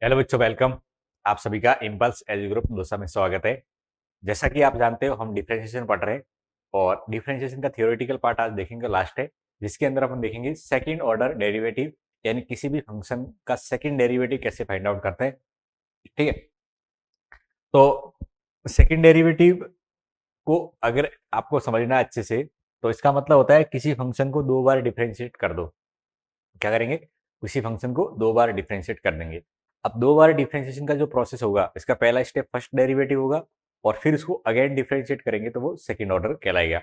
Hello बच्चों, welcome. आप सभी का इम्पल्स एज ग्रुप दोसा में स्वागत है। जैसा कि आप जानते हो, हम डिफरेंशिएशन पढ़ रहे हैं और डिफरेंशिएशन का थियोरेटिकल पार्ट आज देखेंगे, लास्ट है, जिसके अंदर अपन देखेंगे सेकंड ऑर्डर डेरिवेटिव, यानी किसी भी फंक्शन का सेकंड डेरिवेटिव कैसे फाइंड आउट करते हैं। ठीक है, तो सेकंड डेरिवेटिव को अगर आपको समझना है अच्छे से, तो इसका मतलब होता है किसी फंक्शन को दो बार डिफरेंशिएट कर दो। क्या करेंगे? किसी फंक्शन को दो बार डिफरेंशिएट कर देंगे। अब दो बार डिफरेंशिएशन का जो प्रोसेस होगा, इसका पहला स्टेप फर्स्ट डेरिवेटिव होगा और फिर उसको अगेन डिफरेंशिएट करेंगे तो वो सेकंड ऑर्डर कहलाएगा।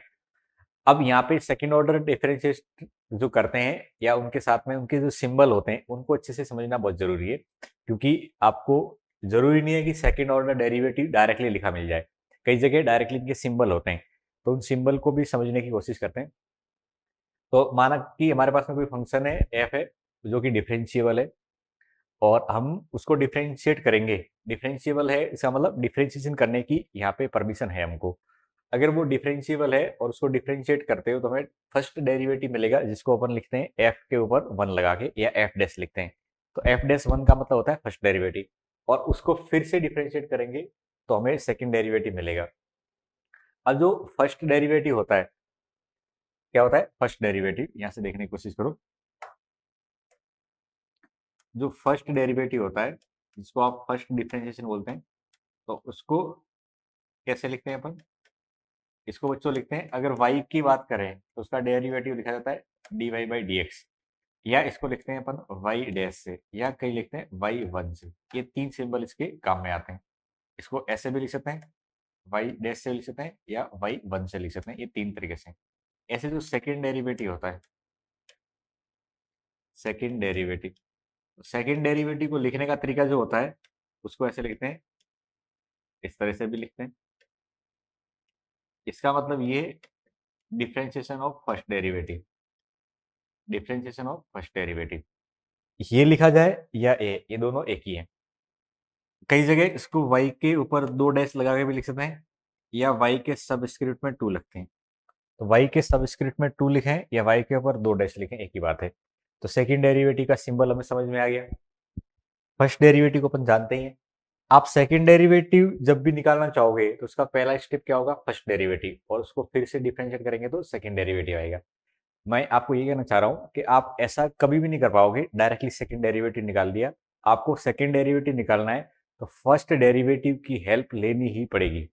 अब यहाँ पे सेकंड ऑर्डर डिफरेंशिएट जो करते हैं या उनके साथ में उनके जो सिंबल होते हैं उनको अच्छे से समझना बहुत जरूरी है, क्योंकि आपको जरूरी नहीं है कि सेकंड ऑर्डर डेरिवेटिव डायरेक्टली लिखा मिल जाए। कई जगह डायरेक्टली इनके सिंबल होते हैं, तो उन सिंबल को भी समझने की कोशिश करते हैं। तो माना कि हमारे पास में कोई फंक्शन है एफ है, जो कि डिफरेंशिएबल है और हम उसको डिफरेंशिएट करेंगे। डिफरेंशिएबल है, इसका मतलब डिफरेंशिएशन करने की यहाँ पे परमिशन है हमको। अगर वो डिफरेंशिएबल है और उसको डिफरेंशिएट करते हो तो हमें फर्स्ट डेरिवेटिव मिलेगा, जिसको अपन लिखते हैं एफ के ऊपर वन लगा के, या एफ डैश लिखते हैं। तो एफ डैश वन का मतलब होता है फर्स्ट डेरिवेटिव, और उसको फिर से डिफरेंशिएट करेंगे तो हमें सेकेंड डेरिवेटिव मिलेगा। अब जो फर्स्ट डेरिवेटिव होता है, क्या होता है फर्स्ट डेरिवेटिव, यहाँ से देखने की कोशिश करो। जो फर्स्ट डेरिवेटिव होता है, जिसको आप फर्स्ट डिफरेंशिएशन बोलते हैं, तो उसको कैसे लिखते हैं अपन? इसको बच्चों लिखते हैं, अगर y की बात करें तो उसका डेरिवेटिव लिखा जाता है dy/dx, या इसको लिखते हैं अपन y डैश से, या कहीं लिखते हैं y1 से। ये तीन सिंबल इसके काम में आते हैं। इसको ऐसे भी लिख सकते हैं, y डैश से लिख सकते हैं, या y1 से लिख सकते हैं। ये तीन तरीके से। ऐसे जो सेकेंड डेरिवेटिव होता है, सेकेंड डेरिवेटिव, सेकेंड डेरिवेटिव को लिखने का तरीका जो होता है, उसको ऐसे लिखते हैं, इस तरह से भी लिखते हैं। इसका मतलब ये differentiation of first derivative, differentiation of first derivative ये लिखा जाए या ये दोनों एक ही है। कई जगह इसको y के ऊपर दो डैश लगा के भी लिख सकते हैं, या y के सबस्क्रिप्ट में 2 लिखते हैं। तो y के सबस्क्रिप्ट में 2 लिखें या y के ऊपर दो डैश लिखें, एक ही बात है। तो सेकंड डेरिवेटिव का सिंबल हमें समझ में आ गया। फर्स्ट डेरिवेटिव को अपन जानते ही हैं। आप सेकंड डेरिवेटिव जब भी निकालना चाहोगे तो उसका पहला स्टेप क्या होगा? फर्स्ट डेरिवेटिव, और उसको फिर से डिफरेंशिएट करेंगे तो सेकंड डेरिवेटिव आएगा। मैं आपको ये कहना चाह रहा हूँ कि आप ऐसा कभी भी नहीं कर पाओगे डायरेक्टली सेकंड डेरिवेटिव निकाल दिया। आपको सेकंड डेरिवेटिव निकालना है तो फर्स्ट डेरिवेटिव की हेल्प लेनी ही पड़ेगी।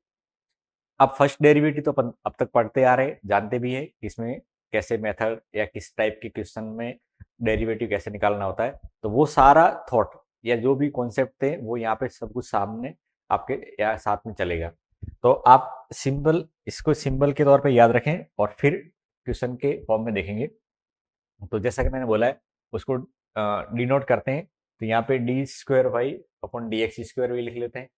अब फर्स्ट डेरिवेटिव तो अपन अब तक पढ़ते आ रहे हैं, जानते भी हैं इसमें कैसे मेथड या किस टाइप के क्वेश्चन में डेरिवेटिव कैसे निकालना होता है। तो वो सारा थॉट या जो भी कॉन्सेप्ट थे वो यहाँ पे सब कुछ सामने आपके या साथ में चलेगा। तो आप सिंबल, इसको सिंबल के तौर पे याद रखें और फिर क्वेश्चन के फॉर्म में देखेंगे। तो जैसा कि मैंने बोला है, उसको डिनोट करते हैं, तो यहाँ पे डी स्क्वायर वाई अपन डी एक्स स्क्वायर भी लिख लेते हैं,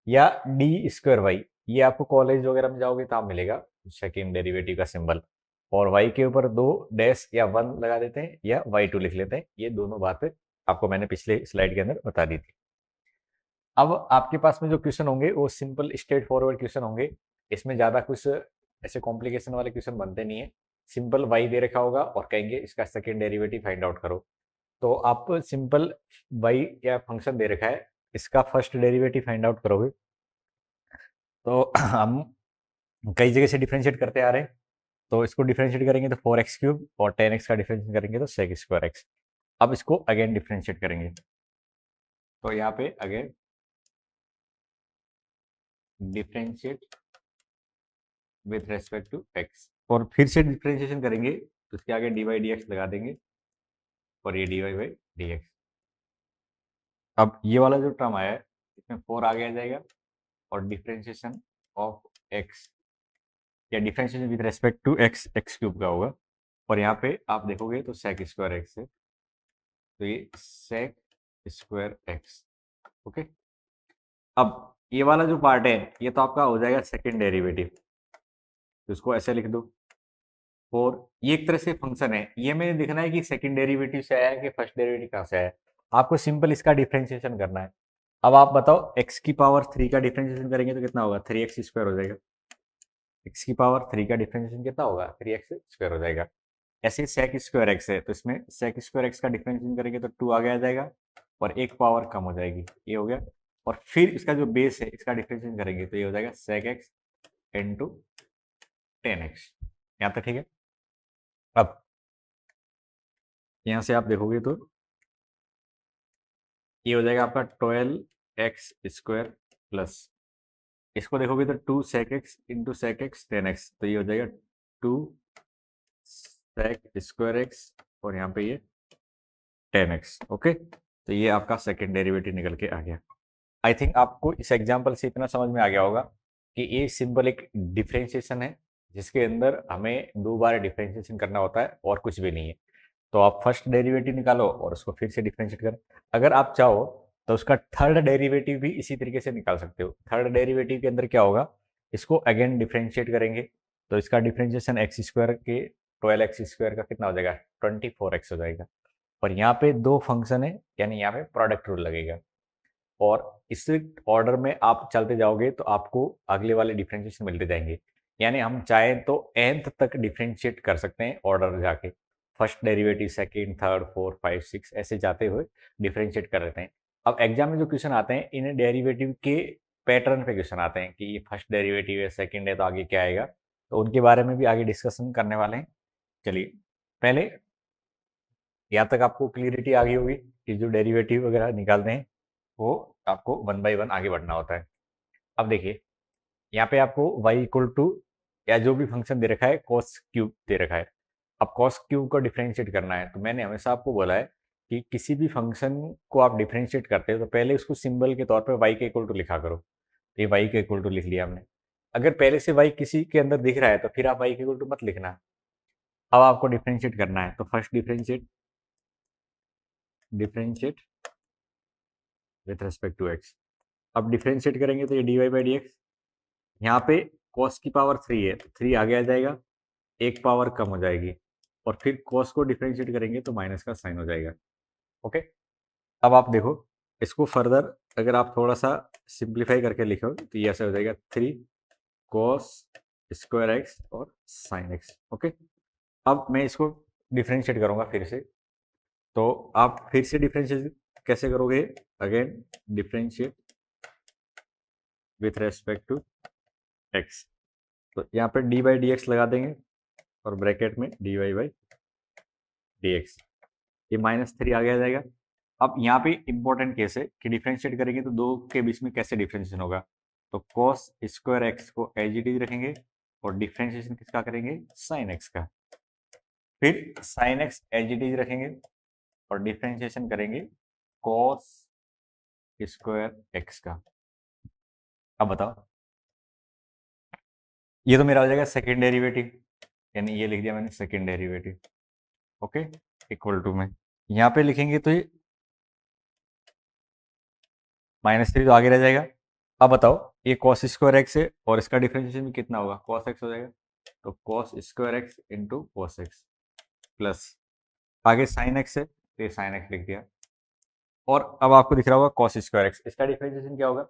या डी स्क्वायर वाई। ये आपको कॉलेज वगैरह में जाओगे तो आप मिलेगा सेकेंड डेरिवेटिव का सिंबल। और वाई के ऊपर दो डैश या वन लगा देते हैं, या y2 लिख लेते हैं। ये दोनों बातें आपको मैंने पिछले स्लाइड के अंदर बता दी थी। अब आपके पास में जो क्वेश्चन होंगे वो सिंपल स्ट्रेट फॉरवर्ड क्वेश्चन होंगे। इसमें ज़्यादा कुछ ऐसे कॉम्प्लिकेशन वाले क्वेश्चन बनते नहीं है। सिंपल y दे रखा होगा और कहेंगे इसका सेकेंड डेरिवेटिव फाइंड आउट करो। तो आप सिंपल y या फंक्शन दे रखा है, इसका फर्स्ट डेरिवेटिव फाइंड आउट करोगे। तो हम कई जगह से डिफरेंशिएट करते आ रहे हैं, तो इसको डिफरेंशिएट करेंगे तो 4x³ और 10x का डिफरेंशिएट करेंगे तो sec²x। अब इसको अगेन डिफरेंशिएट करेंगे, तो यहाँ पे again differentiate with respect to x, और फिर से डिफरेंशिएशन करेंगे तो इसके आगे dy/dx लगा देंगे और ये dy/dx। अब ये वाला जो टर्म आया है इसमें 4 आगे आ जाएगा, और डिफरेंशिएशन ऑफ x या differentiation with respect to x x³ का होगा, और यहाँ पे आप देखोगे तो sec²x है, तो ये sec²x। ओके, अब ये वाला जो पार्ट है ये तो आपका हो जाएगा सेकेंड डेरिवेटिव, तो इसको ऐसे लिख दो। और ये एक तरह से फंक्शन है, ये हमें देखना है कि सेकंड डेरिवेटिव से आया है कि फर्स्ट डेरिवेटिव कहाँ से आया है। आपको सिंपल इसका डिफरेंशिएशन करना है। अब आप बताओ x की पावर 3 का डिफरेंशिएशन करेंगे तो कितना होगा? 3x² हो जाएगा। x की पावर 3 का डिफरेंशिएशन कितना होगा? 3x² हो जाएगा। ऐसे sec² x है, तो इसमें sec² x का डिफरेंशिएशन करेंगे तो 2 आगे आ जाएगा, और एक पावर कम हो जाएगी, ये हो गया। और फिर इसका जो बेस है इसका डिफरेंशिएशन करेंगे तो ये हो जाएगा sec x इंटू 10x। यहाँ तक ठीक है। अब यहाँ से आप देखोगे तो ये हो जाएगा आपका 12x² प्लस, इसको देखोगे तो 2 sec x into sec x 10x, तो ये हो जाएगा 2 sec² x और यहाँ पे ये 10x। ओके, तो ये आपका सेकेंड डेरिवेटिव निकल के आ गया। आई थिंक आपको इस एग्जाम्पल से इतना समझ में आ गया होगा कि ये सिंपल एक डिफरेंशिएशन है जिसके अंदर हमें 2 बार डिफरेंशिएशन करना होता है और कुछ भी नहीं है। तो आप फर्स्ट डेरिवेटिव निकालो और उसको फिर से डिफरेंशिएट करो। अगर आप चाहो तो उसका थर्ड डेरिवेटिव भी इसी तरीके से निकाल सकते हो। थर्ड डेरिवेटिव के अंदर क्या होगा, इसको अगेन डिफरेंशिएट करेंगे तो इसका डिफरेंशिएशन x² के 12x² का कितना हो जाएगा, 24x हो जाएगा। और यहाँ पे 2 फंक्शन है यानी यहाँ पे प्रोडक्ट रूल लगेगा और इस ऑर्डर में आप चलते जाओगे तो आपको अगले वाले डिफरेंशिएशन मिलते जाएंगे। यानी हम चाहें तो nth तक डिफरेंशिएट कर सकते हैं ऑर्डर जाके, first derivative, second, third, fourth, 5, 6 ऐसे जाते हुए डिफरेंशिएट कर लेते हैं। अब एग्जाम में जो क्वेश्चन आते हैं इन डेरिवेटिव के पैटर्न पे क्वेश्चन आते हैं कि ये फर्स्ट डेरिवेटिव है, सेकंड है, तो आगे क्या आएगा, तो उनके बारे में भी आगे डिस्कशन करने वाले हैं। चलिए, पहले यहाँ तक आपको क्लियरिटी आ गई होगी कि जो डेरिवेटिव वगैरह निकालते हैं वो आपको 1 बाय 1 आगे बढ़ना होता है। अब देखिए यहाँ पे आपको y इक्वल टू या जो भी फंक्शन दे रखा है cos क्यूब दे रखा है। अब cos क्यूब को डिफरेंशिएट करना है तो मैंने हमेशा आपको बोला है कि किसी भी फंक्शन को आप डिफरेंशिएट करते हो तो पहले उसको सिंबल के तौर पे y के इक्वल टू लिखा करो। तो ये y के इक्वल टू लिख लिया हमने। अगर पहले से y किसी के अंदर दिख रहा है तो फिर आप y के इक्वल टू मत लिखना। अब आपको डिफरेंशिएट करना है तो first differentiate with respect to x। अब डिफरेंशिएट करेंगे तो ये dy बाई डी एक्स, यहाँ पे cos की पावर 3 है तो 3 आगे आ जाएगा, एक पावर कम हो जाएगी और फिर cos को डिफरेंशिएट करेंगे तो माइनस का साइन हो जाएगा। ओके, अब आप देखो इसको फर्दर अगर आप थोड़ा सा सिंप्लीफाई करके लिखो तो ये ऐसा हो जाएगा 3 cos² x और sin x। ओके, अब मैं इसको डिफरेंशिएट करूंगा फिर से, तो आप फिर से डिफरेंशिएट कैसे करोगे, again differentiate with respect to x। तो यहाँ पे डी बाई डी एक्स लगा देंगे और ब्रैकेट में d y by d x, ये -3 आगे आ जाएगा। अब यहाँ पे इंपॉर्टेंट केस है कि डिफरेंशिएट करेंगे तो दो के बीच में कैसे डिफरेंशिएशन होगा, तो cos² x को एज इट इज रखेंगे और डिफरेंशिएशन किसका करेंगे, sin x का। फिर sin x as it is रखेंगे और डिफरेंशिएशन करेंगे cos² x का। अब बताओ, ये तो मेरा हो जाएगा सेकेंड डेरिवेटिव, यानी ये लिख दिया मैंने second derivative. Okay, equal to में यहाँ पे लिखेंगे तो ये -3 तो आगे रह जाएगा। अब बताओ ये cos² x है और इसका डिफरेंशिएशन भी कितना होगा, cos x हो जाएगा, तो cos² x into cos x plus आगे sin x है तो ये sin x लिख दिया। और अब आपको दिख रहा होगा cos² x, इसका डिफरेंशिएशन क्या होगा,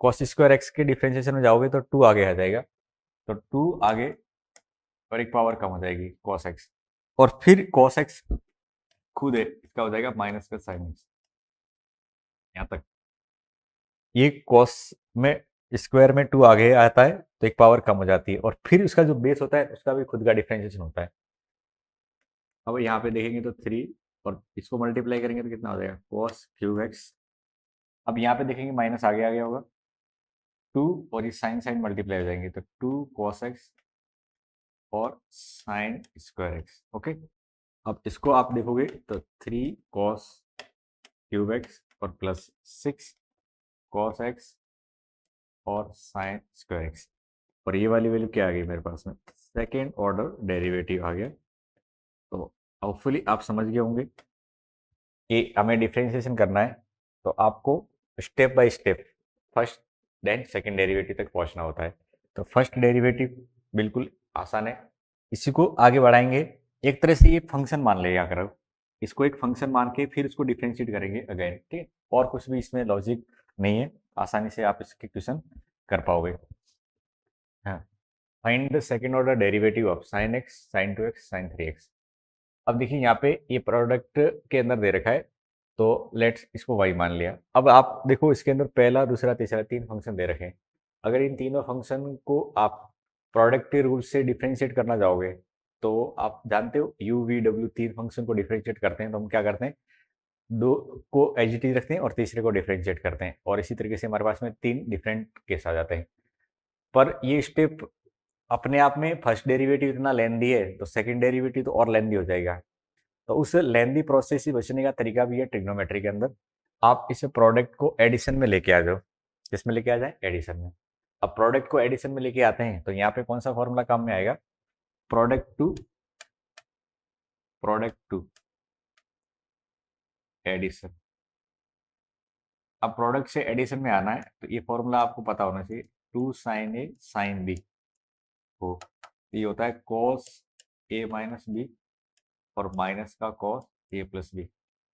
cos² x के डिफरेंशिएशन में जाओगे तो 2 आगे आ जाएगा, तो 2 आगे और एक पावर कम हो जाएगी cos x और फिर cos x खुद है इसका हो जाएगा माइनस का sin x। यहाँ तक ये cos में स्क्वायर में 2 आगे आता है तो एक पावर कम हो जाती है और फिर उसका जो बेस होता है उसका भी खुद का डिफरेंशिएशन होता है। अब यहाँ पे देखेंगे तो 3 और इसको मल्टीप्लाई करेंगे तो कितना हो जाएगा cos क्यूब x। अब यहाँ पे देखेंगे माइनस आगे आ गया होगा 2 और ये साइन साइन मल्टीप्लाई हो जाएंगे तो 2 cos x और sin² x। ओके, अब इसको आप देखोगे तो 3 cos क्यूब x और प्लस 6 cos x और sin² x और ये वाली वैल्यू क्या आ गई मेरे पास में, सेकेंड ऑर्डर डेरिवेटिव आ गया। तो होपफुली आप समझ गए होंगे कि हमें डिफरेंशिएशन करना है तो आपको step by step first then second derivative तक पहुंचना होता है। तो फर्स्ट डेरिवेटिव बिल्कुल आसान है, इसी को आगे बढ़ाएंगे। एक तरह से ये फंक्शन मान लिया करो, इसको एक फंक्शन मान के फिर इसको डिफरेंशिएट करेंगे अगेन, ठीक है, और कुछ भी इसमें लॉजिक नहीं है, आसानी से आप इसके क्वेश्चन कर पाओगे। हाँ, find the second order derivative of sin x, sin 2x, sin 3x। अब देखिए यहाँ पे ये प्रोडक्ट के अंदर दे रखा है तो लेट्स इसको y मान लिया। अब आप देखो इसके अंदर पहला, दूसरा, तीसरा 3 फंक्शन दे रखे हैं। अगर इन तीनों फंक्शन को आप प्रोडक्ट के रूल से डिफरेंशिएट करना चाहोगे, तो आप जानते हो u v w 3 फंक्शन को डिफरेंशिएट करते हैं तो हम क्या करते हैं, 2 को एज इट इज रखते हैं और तीसरे को डिफरेंशिएट करते हैं, और इसी तरीके से हमारे पास में 3 डिफरेंट केस आ जाते हैं। पर ये स्टेप अपने आप में फर्स्ट डेरिवेटिव इतना लेंदी है तो सेकंड डेरिवेटिव तो और लेंदी हो जाएगा। तो उस लेंदी प्रोसेस से बचने का तरीका भी है ट्रिग्नोमेट्री के अंदर, आप इस प्रोडक्ट को एडिशन में लेके आ जाओ। किसमें लेके आ जाए, एडिशन में। अब प्रोडक्ट को एडिशन में लेके आते हैं तो यहाँ पे कौन सा फॉर्मूला काम में आएगा, प्रोडक्ट टू एडिशन। अब प्रोडक्ट से एडिशन में आना है तो ये फॉर्मूला आपको पता होना चाहिए, 2 sin a sin b हो, ये होता है cos a माइनस बी और माइनस का cos a प्लस बी,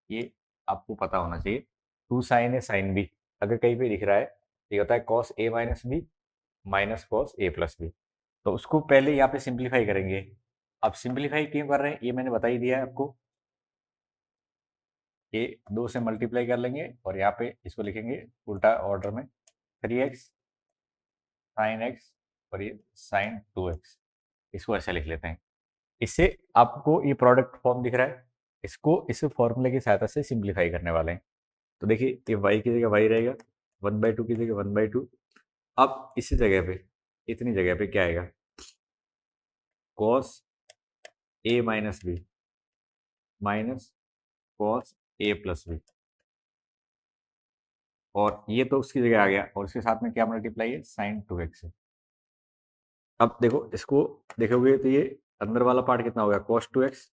ये आपको पता होना चाहिए। 2 sin a sin b अगर कहीं पे दिख रहा है ये होता है cos a minus b minus cos a plus b, तो उसको पहले यहाँ पे सिंप्लीफाई करेंगे। अब सिंप्लीफाई क्यों कर रहे हैं ये मैंने बता ही दिया है आपको, ये 2 से मल्टीप्लाई कर लेंगे और यहाँ पे इसको लिखेंगे उल्टा ऑर्डर में, 3x साइन एक्स और ये साइन 2x, इसको ऐसा लिख लेते हैं। इससे आपको ये प्रोडक्ट फॉर्म दिख रहा है, इसको इस फॉर्मूले की सहायता से सिंप्लीफाई करने वाले हैं। तो देखिए ये y की जगह y रहेगा, 1/2 की जगह 1/2। अब इसी जगह पे, इतनी जगह पे क्या आएगा, cos a minus b minus cos a plus b, और ये तो उसकी जगह आ गया और इसके साथ में क्या मल्टीप्लाई है, साइन 2x है। अब देखो इसको देखोगे तो ये अंदर वाला पार्ट कितना होगा, cos 2x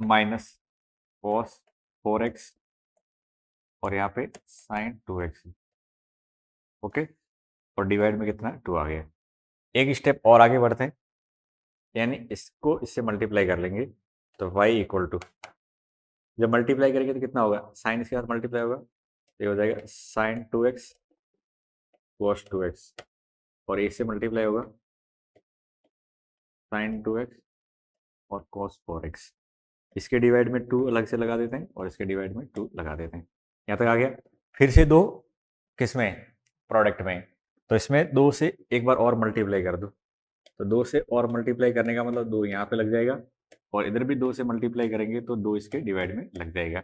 minus cos 4x और यहाँ पे साइन 2x, ओके, और डिवाइड में कितना 2 आ गया। एक स्टेप और आगे बढ़ते हैं, यानी इसको इससे मल्टीप्लाई कर लेंगे तो y इक्वल टू, जब मल्टीप्लाई करेंगे तो कितना होगा, साइन इसके साथ मल्टीप्लाई होगा, ये हो जाएगा साइन 2x cos 2x और इससे मल्टीप्लाई होगा साइन 2x और cos 4x। इसके डिवाइड में 2 अलग से लगा देते हैं और इसके डिवाइड में 2 लगा देते हैं। यहाँ तक आ गया। फिर से 2 किसमें, प्रोडक्ट में, तो इसमें 2 से एक बार और मल्टीप्लाई कर दो, तो 2 से और मल्टीप्लाई करने का मतलब 2 यहाँ पे लग जाएगा और इधर भी 2 से मल्टीप्लाई करेंगे तो 2 इसके डिवाइड में लग जाएगा,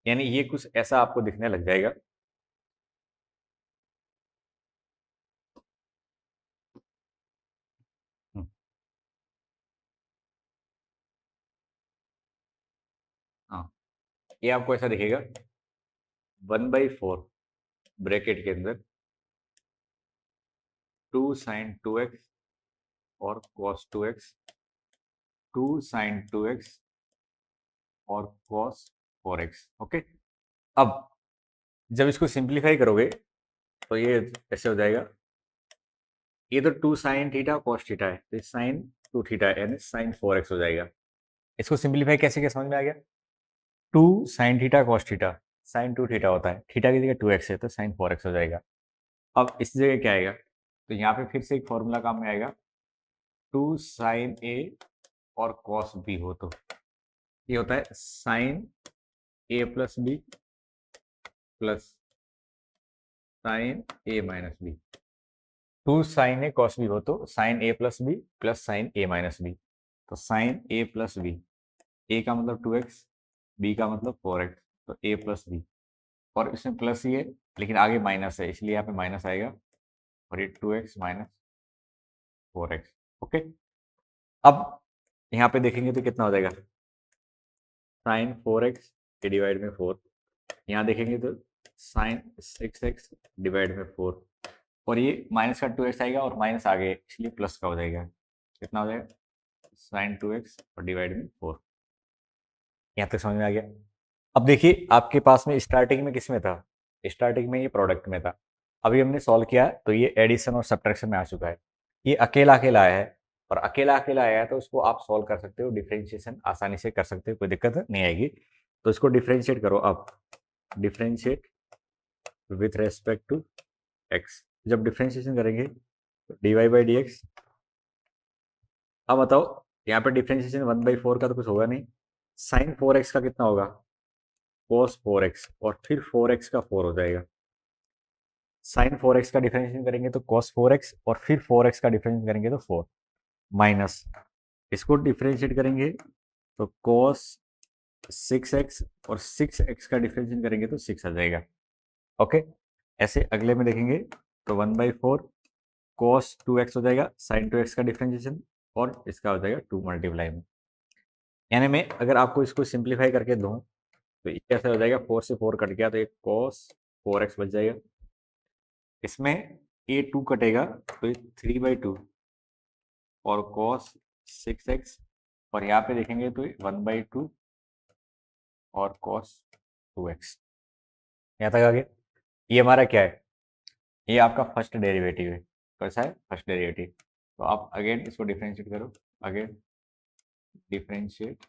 यानी ये कुछ ऐसा आपको दिखने लग जाएगा। हाँ, ये आपको ऐसा दिखेगा 1/4 ब्रैकेट के अंदर 2 sin 2x और cos 2x, 2 sin 2x और cos 4x, ओके। अब जब इसको सिंप्लीफाई करोगे तो ये ऐसे हो जाएगा, ये तो 2 sin थीटा cos थीटा है तो sin 2 थीटा है यानी sin 4x हो जाएगा। इसको सिंप्लीफाई कैसे क्या समझ में आ गया, 2 sin theta cos theta, sin 2 theta होता है, थीटा की जगह 2x है तो sin 4x हो जाएगा। अब इस जगह क्या आएगा, तो यहाँ पे फिर से एक फॉर्मूला काम में आएगा, 2 sin a और cos b हो तो ये होता है sin a plus b plus sine a minus b. 2 sine a cos b हो तो sine a plus b plus sine a minus b, तो sine a plus b, a का मतलब 2x, बी का मतलब 4x, तो ए प्लस बी, और इसमें प्लस ही है लेकिन आगे माइनस है इसलिए यहाँ पे माइनस आएगा और ये 2x माइनस 4x, ओके। अब यहाँ पे देखेंगे तो कितना हो जाएगा, साइन 4x के डिवाइड में 4, यहाँ देखेंगे तो साइन 6x डिवाइड में 4, और ये माइनस का 2x आएगा और माइनस आगे इसलिए प्लस का हो जाएगा, कितना हो जाएगा साइन 2x और डिवाइड में 4। यहाँ तक समझ में आ गया। अब देखिए आपके पास में स्टार्टिंग में किस में था, स्टार्टिंग में ये प्रोडक्ट में था, अभी हमने सॉल्व किया तो ये एडिशन और सब्ट्रैक्शन में आ चुका है। ये अकेला अकेला आया है और अकेला अकेला आया है तो उसको आप सॉल्व कर सकते हो, डिफ्रेंशिएशन आसानी से कर सकते हो, कोई दिक्कत नहीं आएगी। तो इसको डिफ्रेंशिएट करो, अब differentiate with respect to x, जब डिफ्रेंशिएशन करेंगे तो dy बाई डी एक्स। अब बताओ यहाँ पे डिफ्रेंशिएशन 1/4 का तो कुछ होगा नहीं, साइन 4x का कितना होगा, cos 4x, और फिर 4x का 4 हो जाएगा। साइन 4x का डिफरेंशिएशन करेंगे तो cos 4x, और फिर 4x का डिफरेंशिएशन करेंगे तो 4, माइनस इसको डिफरेंशिएट करेंगे तो cos 6x, और 6x का डिफरेंशिएशन करेंगे तो 6 आ जाएगा। ओके, ऐसे अगले में देखेंगे तो 1/4 cos 2x हो जाएगा, sin 2x का डिफरेंशिएशन, और इसका हो जाएगा 2 मल्टीप्लाई में। यानी मैं अगर आपको इसको सिंप्लीफाई करके दूं तो ये कैसे हो जाएगा, 4 से 4 कट गया तो एक cos 4x बच जाएगा, इसमें ये 2 कटेगा तो ये 3/2 और cos 6x, और यहाँ पे देखेंगे तो 1/2 और cos 2x। यहाँ तक आ गया। ये हमारा क्या है, ये आपका फर्स्ट डेरिवेटिव है। कैसा है, फर्स्ट डेरिवेटिव। तो आप अगेन इसको डिफरेंशिएट करो, again differentiate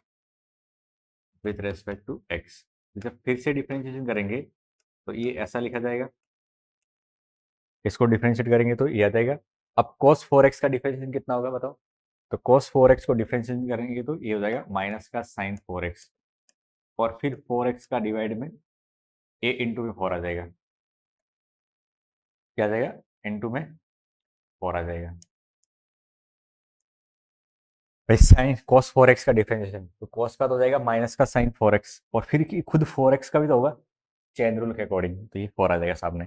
with respect to x. जब फिर से डिफरेंशिएशन करेंगे तो ये ऐसा लिखा जाएगा, इसको डिफरेंशिएट करेंगे तो ये आ जाएगा। अब cos 4x का डिफरेंशिएशन कितना होगा बताओ, तो cos 4x को डिफरेंशिएशन करेंगे तो ये हो जाएगा माइनस का sin 4x, और फिर 4x का डिवाइड में a इंटू में 4 आ जाएगा, क्या आ जाएगा, इंटू में 4 आ जाएगा। भाई साइन cos 4x का डिफरेंशिएशन, तो cos का तो हो जाएगा माइनस का sin 4x, और फिर की खुद 4x का भी तो होगा चेन रूल के अकॉर्डिंग, तो ये 4 आ जाएगा सामने।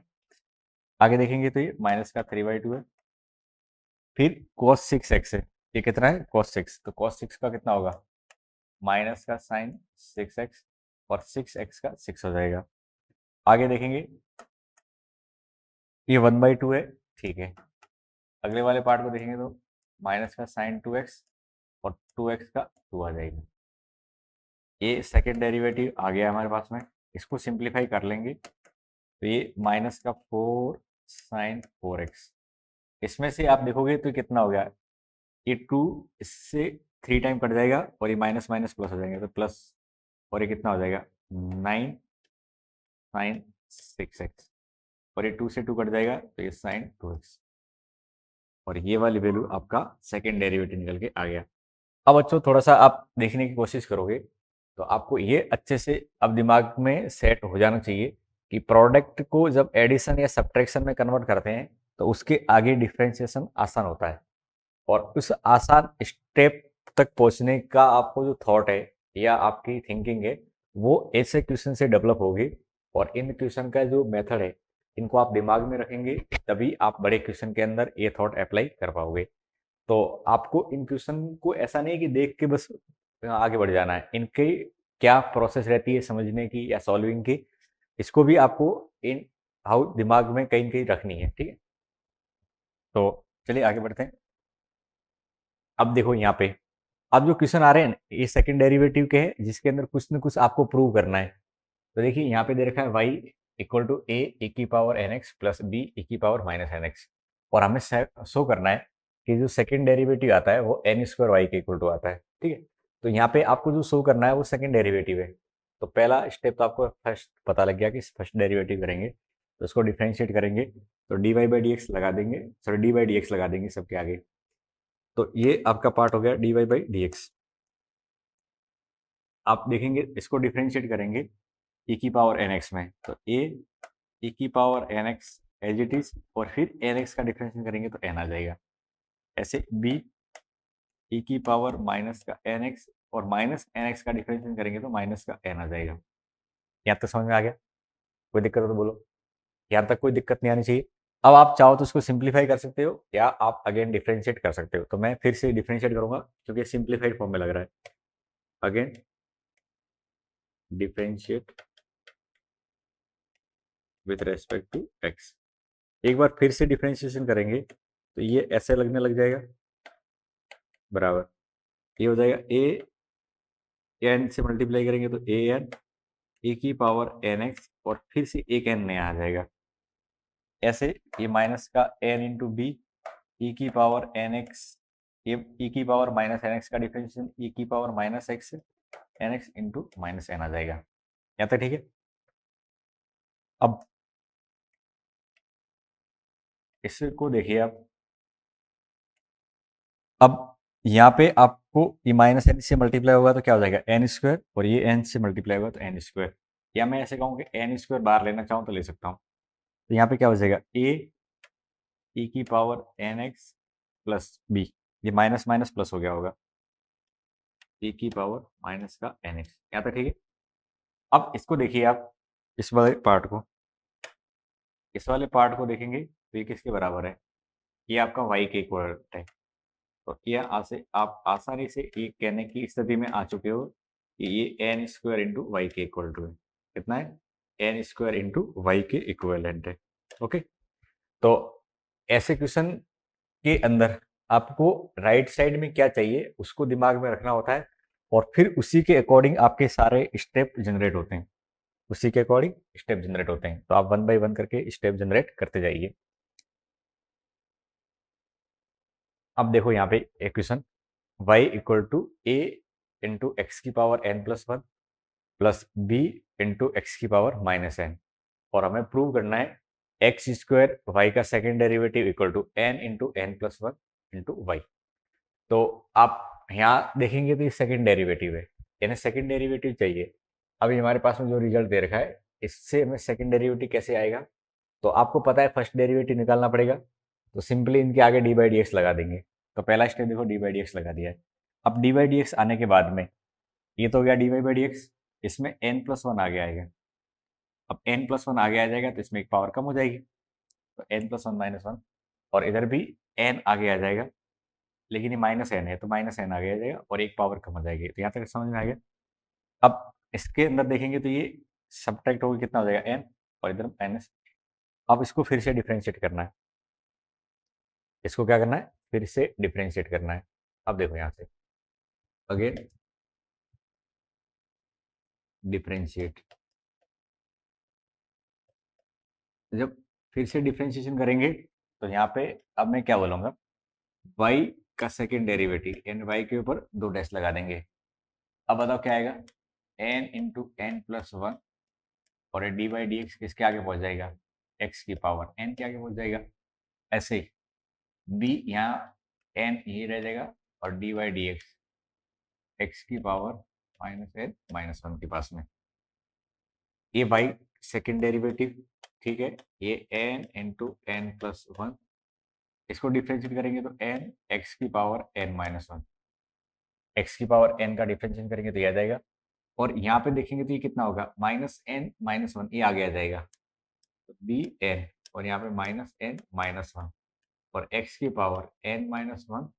आगे देखेंगे तो ये माइनस का 3/2 है, फिर cos 6x है, ये कितना है cos 6, तो cos 6 का कितना होगा, माइनस का sin 6x, और 6x का 6 हो जाएगा। आगे देखेंगे ये 1/2 है, ठीक है। अगले वाले पार्ट को देखेंगे तो माइनस का sin 2x, और 2x का 2 आ जाएगा। ये सेकेंड डेरिवेटिव आ गया हमारे पास में, इसको सिंप्लीफाई कर लेंगे तो ये माइनस का 4 sin 4x, इसमें से आप देखोगे तो कितना हो गया, ये 2 इससे 3 टाइम कट जाएगा, और ये माइनस माइनस प्लस हो जाएंगे तो प्लस, और ये कितना हो जाएगा 9 sin 6x, और ये 2 से 2 कट जाएगा तो ये sin 2x, और ये वाली वैल्यू आपका सेकेंड डेरिवेटिव निकल के आ गया। अब बच्चों थोड़ा सा आप देखने की कोशिश करोगे तो आपको ये अच्छे से अब दिमाग में सेट हो जाना चाहिए कि प्रोडक्ट को जब एडिशन या सब्ट्रैक्शन में कन्वर्ट करते हैं तो उसके आगे डिफरेंशिएशन आसान होता है, और उस आसान स्टेप तक पहुंचने का आपको जो थॉट है या आपकी थिंकिंग है वो ऐसे क्वेश्चन से डेवलप होगी, और इन क्वेश्चन का जो मेथड है इनको आप दिमाग में रखेंगे तभी आप बड़े क्वेश्चन के अंदर ये थॉट अप्लाई कर पाओगे। तो आपको इन क्वेश्चन को ऐसा नहीं है कि देख के बस आगे बढ़ जाना है, इनकी क्या प्रोसेस रहती है समझने की या सॉल्विंग की, इसको भी आपको इन हाउ दिमाग में कहीं न कहीं रखनी है, ठीक है? तो चलिए आगे बढ़ते हैं। अब देखो यहाँ पे, अब जो क्वेश्चन आ रहे हैं ये सेकंड डेरिवेटिव के हैं जिसके अंदर कुछ न कुछ आपको प्रूव करना है। तो देखिए यहाँ पे दे रखा है y इक्वल टू ए की power n x plus b a की पावर माइनस एन एक्स, और हमें शो करना है कि जो सेकंड डेरिवेटिव आता है वो एन स्क्वायर वाई के इक्वल टू आता है, ठीक है। तो यहाँ पे आपको जो शो करना है वो सेकंड डेरिवेटिव है। तो पहला स्टेप तो आपको फर्स्ट पता लग गया कि फर्स्ट डेरिवेटिव करेंगे तो उसको डिफ्रेंशिएट करेंगे तो d y by d x लगा देंगे, sorry d by d x लगा देंगे सबके आगे। तो ये आपका पार्ट हो गया d y by d x. आप देखेंगे इसको डिफ्रेंशिएट करेंगे e की पावर एन एक्स में, तो a e की power n x as it is, और फिर एन एक्स का डिफरेंशिएशन करेंगे तो n आ जाएगा। ऐसे b e की पावर माइनस का एन एक्स, और माइनस एन एक्स का डिफरेंशिएशन करेंगे तो माइनस का n आ जाएगा। यहाँ तक समझ में आ गया? कोई दिक्कत हो तो बोलो, यहाँ तक कोई दिक्कत नहीं आनी चाहिए। अब आप चाहो तो उसको सिंप्लीफाई कर सकते हो या आप अगेन डिफरेंशिएट कर सकते हो, तो मैं फिर से डिफरेंशिएट करूंगा क्योंकि सिंप्लीफाइड फॉर्म में लग रहा है। Again differentiate with respect to x, एक बार फिर से डिफरेंशिएशन करेंगे तो ये ऐसे लगने लग जाएगा, बराबर ये हो जाएगा ए एन से मल्टीप्लाई करेंगे तो ए एन ए की पावर एन एक्स, और फिर से एक एन नया आ जाएगा। ऐसे ये माइनस का एन इंटू बी ई की पावर एन एक्स, ये ई की पावर माइनस एन एक्स का डिफरेंशिएशन ई की power minus x n x into minus n आ जाएगा। यहाँ तक ठीक है? अब इसको देखिए आप, अब यहाँ पे आपको ये माइनस एन से मल्टीप्लाई होगा तो क्या हो जाएगा एन स्क्वायर, और ये एन से मल्टीप्लाई होगा तो एन स्क्वायर, या मैं ऐसे कहूँ कि एन स्क्वायर बाहर लेना चाहूँ तो ले सकता हूँ। तो यहाँ पे क्या हो जाएगा ए की power n x plus b, ये माइनस माइनस प्लस हो गया होगा, ए की पावर माइनस का एन एक्स, यहाँ तक ठीक है। अब इसको देखिए आप, इस वाले पार्ट को, इस वाले पार्ट को देखेंगे तो ये किसके बराबर है, ये आपका y के इक्वल है। तो ये आप आसानी से ये कहने की स्थिति में आ चुके हो कि ये एन स्क्वायर इंटू वाई के इक्वल टू है, कितना है, एन स्क्वायर इंटू वाई के इक्वलेंट है। ओके, तो ऐसे क्वेश्चन के अंदर आपको राइट साइड में क्या चाहिए उसको दिमाग में रखना होता है, और फिर उसी के अकॉर्डिंग आपके सारे स्टेप जनरेट होते हैं, उसी के अकॉर्डिंग स्टेप जनरेट होते हैं। तो आप वन बाय वन करके स्टेप जनरेट करते जाइए। अब देखो यहाँ पे equation y equal to a into x की power n plus one plus b into x की पावर माइनस एन, और हमें प्रूव करना है एक्स स्क्वायर वाई का second derivative equal to n into n plus one into y. तो आप यहाँ देखेंगे तो ये सेकेंड डेरिवेटिव है, यानी सेकेंड डेरिवेटिव चाहिए। अभी हमारे पास में जो रिजल्ट दे रखा है इससे हमें सेकेंड डेरिवेटिव कैसे आएगा, तो आपको पता है फर्स्ट डेरिवेटिव निकालना पड़ेगा, तो सिंपली इनके आगे डी बाई डी एक्स लगा देंगे। तो पहला स्टेप देखो, डी बाई डी एक्स लगा दिया है। अब डी बाई डी एक्स आने के बाद में ये तो हो गया d y by d x, इसमें एन प्लस वन आगे आएगा। अब एन प्लस वन आगे आ जाएगा तो इसमें एक पावर कम हो जाएगी, तो n plus one minus one, और इधर भी एन आगे आ जाएगा, लेकिन ये माइनस एन है तो माइनस एन आगे आ जाएगा और एक पावर कम हो जाएगी। तो यहाँ तक समझ में आ गया। अब इसके अंदर देखेंगे तो ये सब्ट्रैक्ट होकर कितना हो जाएगा एन, और इधर माइनस। अब इसको फिर से डिफ्रेंशिएट करना है, इसको क्या करना है, फिर से डिफ्रेंशिएट करना है। अब देखो यहाँ से अगेन डिफ्रेंशिएट, जब फिर से डिफ्रेंशिएशन करेंगे तो यहाँ पे अब मैं क्या बोलूँगा, y का सेकेंड डेरिवेटिव एन वाई के ऊपर दो डैश लगा देंगे। अब बताओ क्या आएगा, n into n plus one, और डी बाई डी एक्स किसके आगे पहुंच जाएगा, एक्स की पावर एन के आगे पहुंच जाएगा। ऐसे ही बी यहाँ एन ये रह जाएगा, और d by d x x की power minus n minus one के पास में, ये बाई सेकेंड डेरिवेटिव, ठीक है। ये n into n plus one, इसको डिफ्रेंशिएट करेंगे तो एन एक्स की power n minus one, x की पावर एन का डिफ्रेंशिएट करेंगे तो ये आ जाएगा। और यहाँ पे देखेंगे तो ये कितना होगा, माइनस एन माइनस वन, ये आगे आ जाएगा, तो बी एन, और यहाँ पे माइनस एन माइनस वन, और एक्स की पावर एन माइनस वन,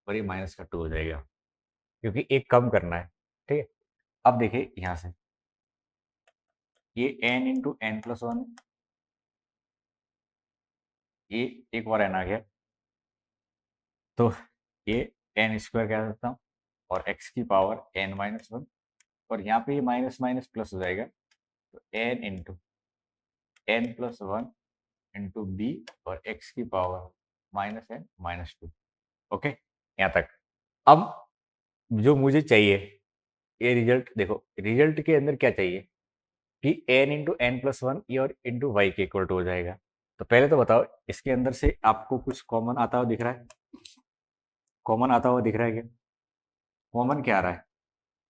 और ये माइनस का टू हो जाएगा, क्योंकि एक कम करना है, ठीक है। अब देखिए यहाँ से ये n into n plus one, ये एक और एन आ गया, तो ये एन स्क्वायर कह सकता हूँ, और एक्स की पावर एन माइनस वन, और यहाँ पे ये माइनस माइनस प्लस हो जाएगा, तो n into n plus one into b, और एक्स की power minus n minus two. Okay, यहाँ तक। अब जो मुझे चाहिए ये रिजल्ट देखो, रिजल्ट के अंदर क्या चाहिए कि n into n plus one ये और इंटू वाई के इक्वल टू हो जाएगा। तो पहले तो बताओ इसके अंदर से आपको कुछ कॉमन आता हुआ दिख रहा है, कॉमन आता हुआ दिख रहा है क्या, कॉमन क्या आ रहा है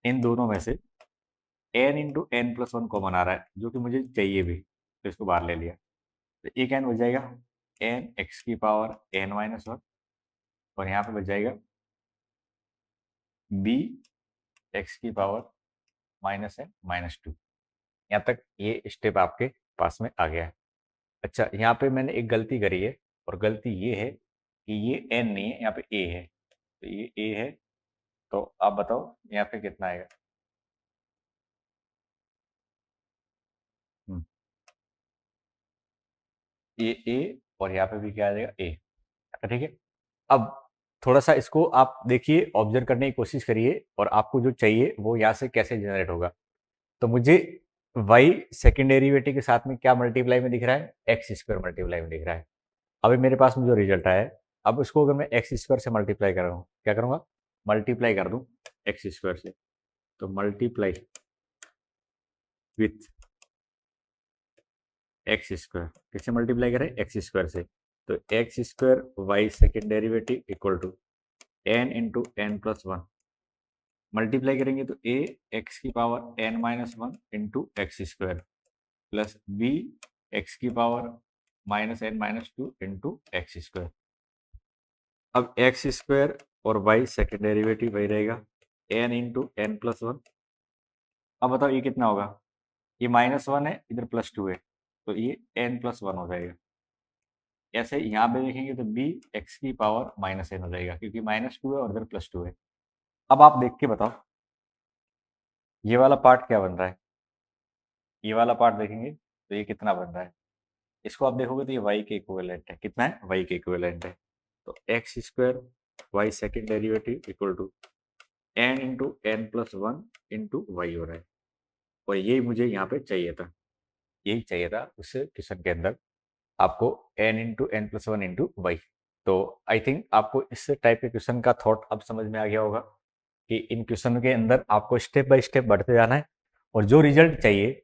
इन दोनों में से, n into n plus one common आ रहा है जो कि मुझे चाहिए भी, तो इसको बाहर ले लिया, तो एक एन बच जाएगा, एन एक्स की पावर एन माइनस वन, और यहाँ पे बच जाएगा बी एक्स की power minus n minus two. यहाँ तक ये स्टेप आपके पास में आ गया है। अच्छा, यहाँ पे मैंने एक गलती करी है, और गलती ये है कि ये एन नहीं है, यहाँ पे ए है, तो ये ए है, तो आप बताओ यहाँ पे कितना आएगा। हम्म, ये ए, और यहाँ पे भी क्या आ जाएगा ए, ठीक है। अब थोड़ा सा इसको आप देखिए, ऑब्जर्व करने की कोशिश करिए, और आपको जो चाहिए वो यहाँ से कैसे जनरेट होगा। तो मुझे y सेकेंड डेरिवेटिव के साथ में क्या मल्टीप्लाई में दिख रहा है, एक्स स्क्वायर मल्टीप्लाई में दिख रहा है। अभी मेरे पास में जो रिजल्ट आया है, अब उसको अगर मैं एक्स स्क्वायर से मल्टीप्लाई कर रहा हूँ, क्या करूँगा, मल्टीप्लाई कर दूँ एक्स स्क्वायर से, तो मल्टीप्लाई विथ एक्स स्क्वायर, किससे मल्टीप्लाई करें, एक्स स्क्वायर से, तो x square y second derivative equal to n into n plus one, multiply करेंगे तो ए एक्स की power n minus one into x square plus b x की power minus n minus two into x square. अब x square और y second derivative वही रहेगा, n into n plus one. अब बताओ ये कितना होगा, ये माइनस वन है, इधर प्लस टू है, तो ये एन प्लस वन हो जाएगा। ऐसे यहाँ पे देखेंगे तो बी एक्स की पावर माइनस एन हो जाएगा, क्योंकि माइनस टू है और इधर प्लस टू है। अब आप देख के बताओ ये वाला पार्ट क्या बन रहा है, ये वाला पार्ट देखेंगे तो ये कितना बन रहा है, इसको आप देखोगे तो ये वाई के इक्विवेलेंट है। कितना है, वाई के इक्विवेलेंट है। तो x square y second derivative equal to n into n plus one into y हो रहा है। और यही मुझे यहाँ पे चाहिए था, यही चाहिए था उस क्वेश्चन के अंदर, आपको n into n plus one into y. तो आई थिंक आपको इस टाइप के क्वेश्चन का थॉट अब समझ में आ गया होगा कि इन क्वेश्चन के अंदर आपको स्टेप बाय स्टेप बढ़ते जाना है, और जो रिजल्ट चाहिए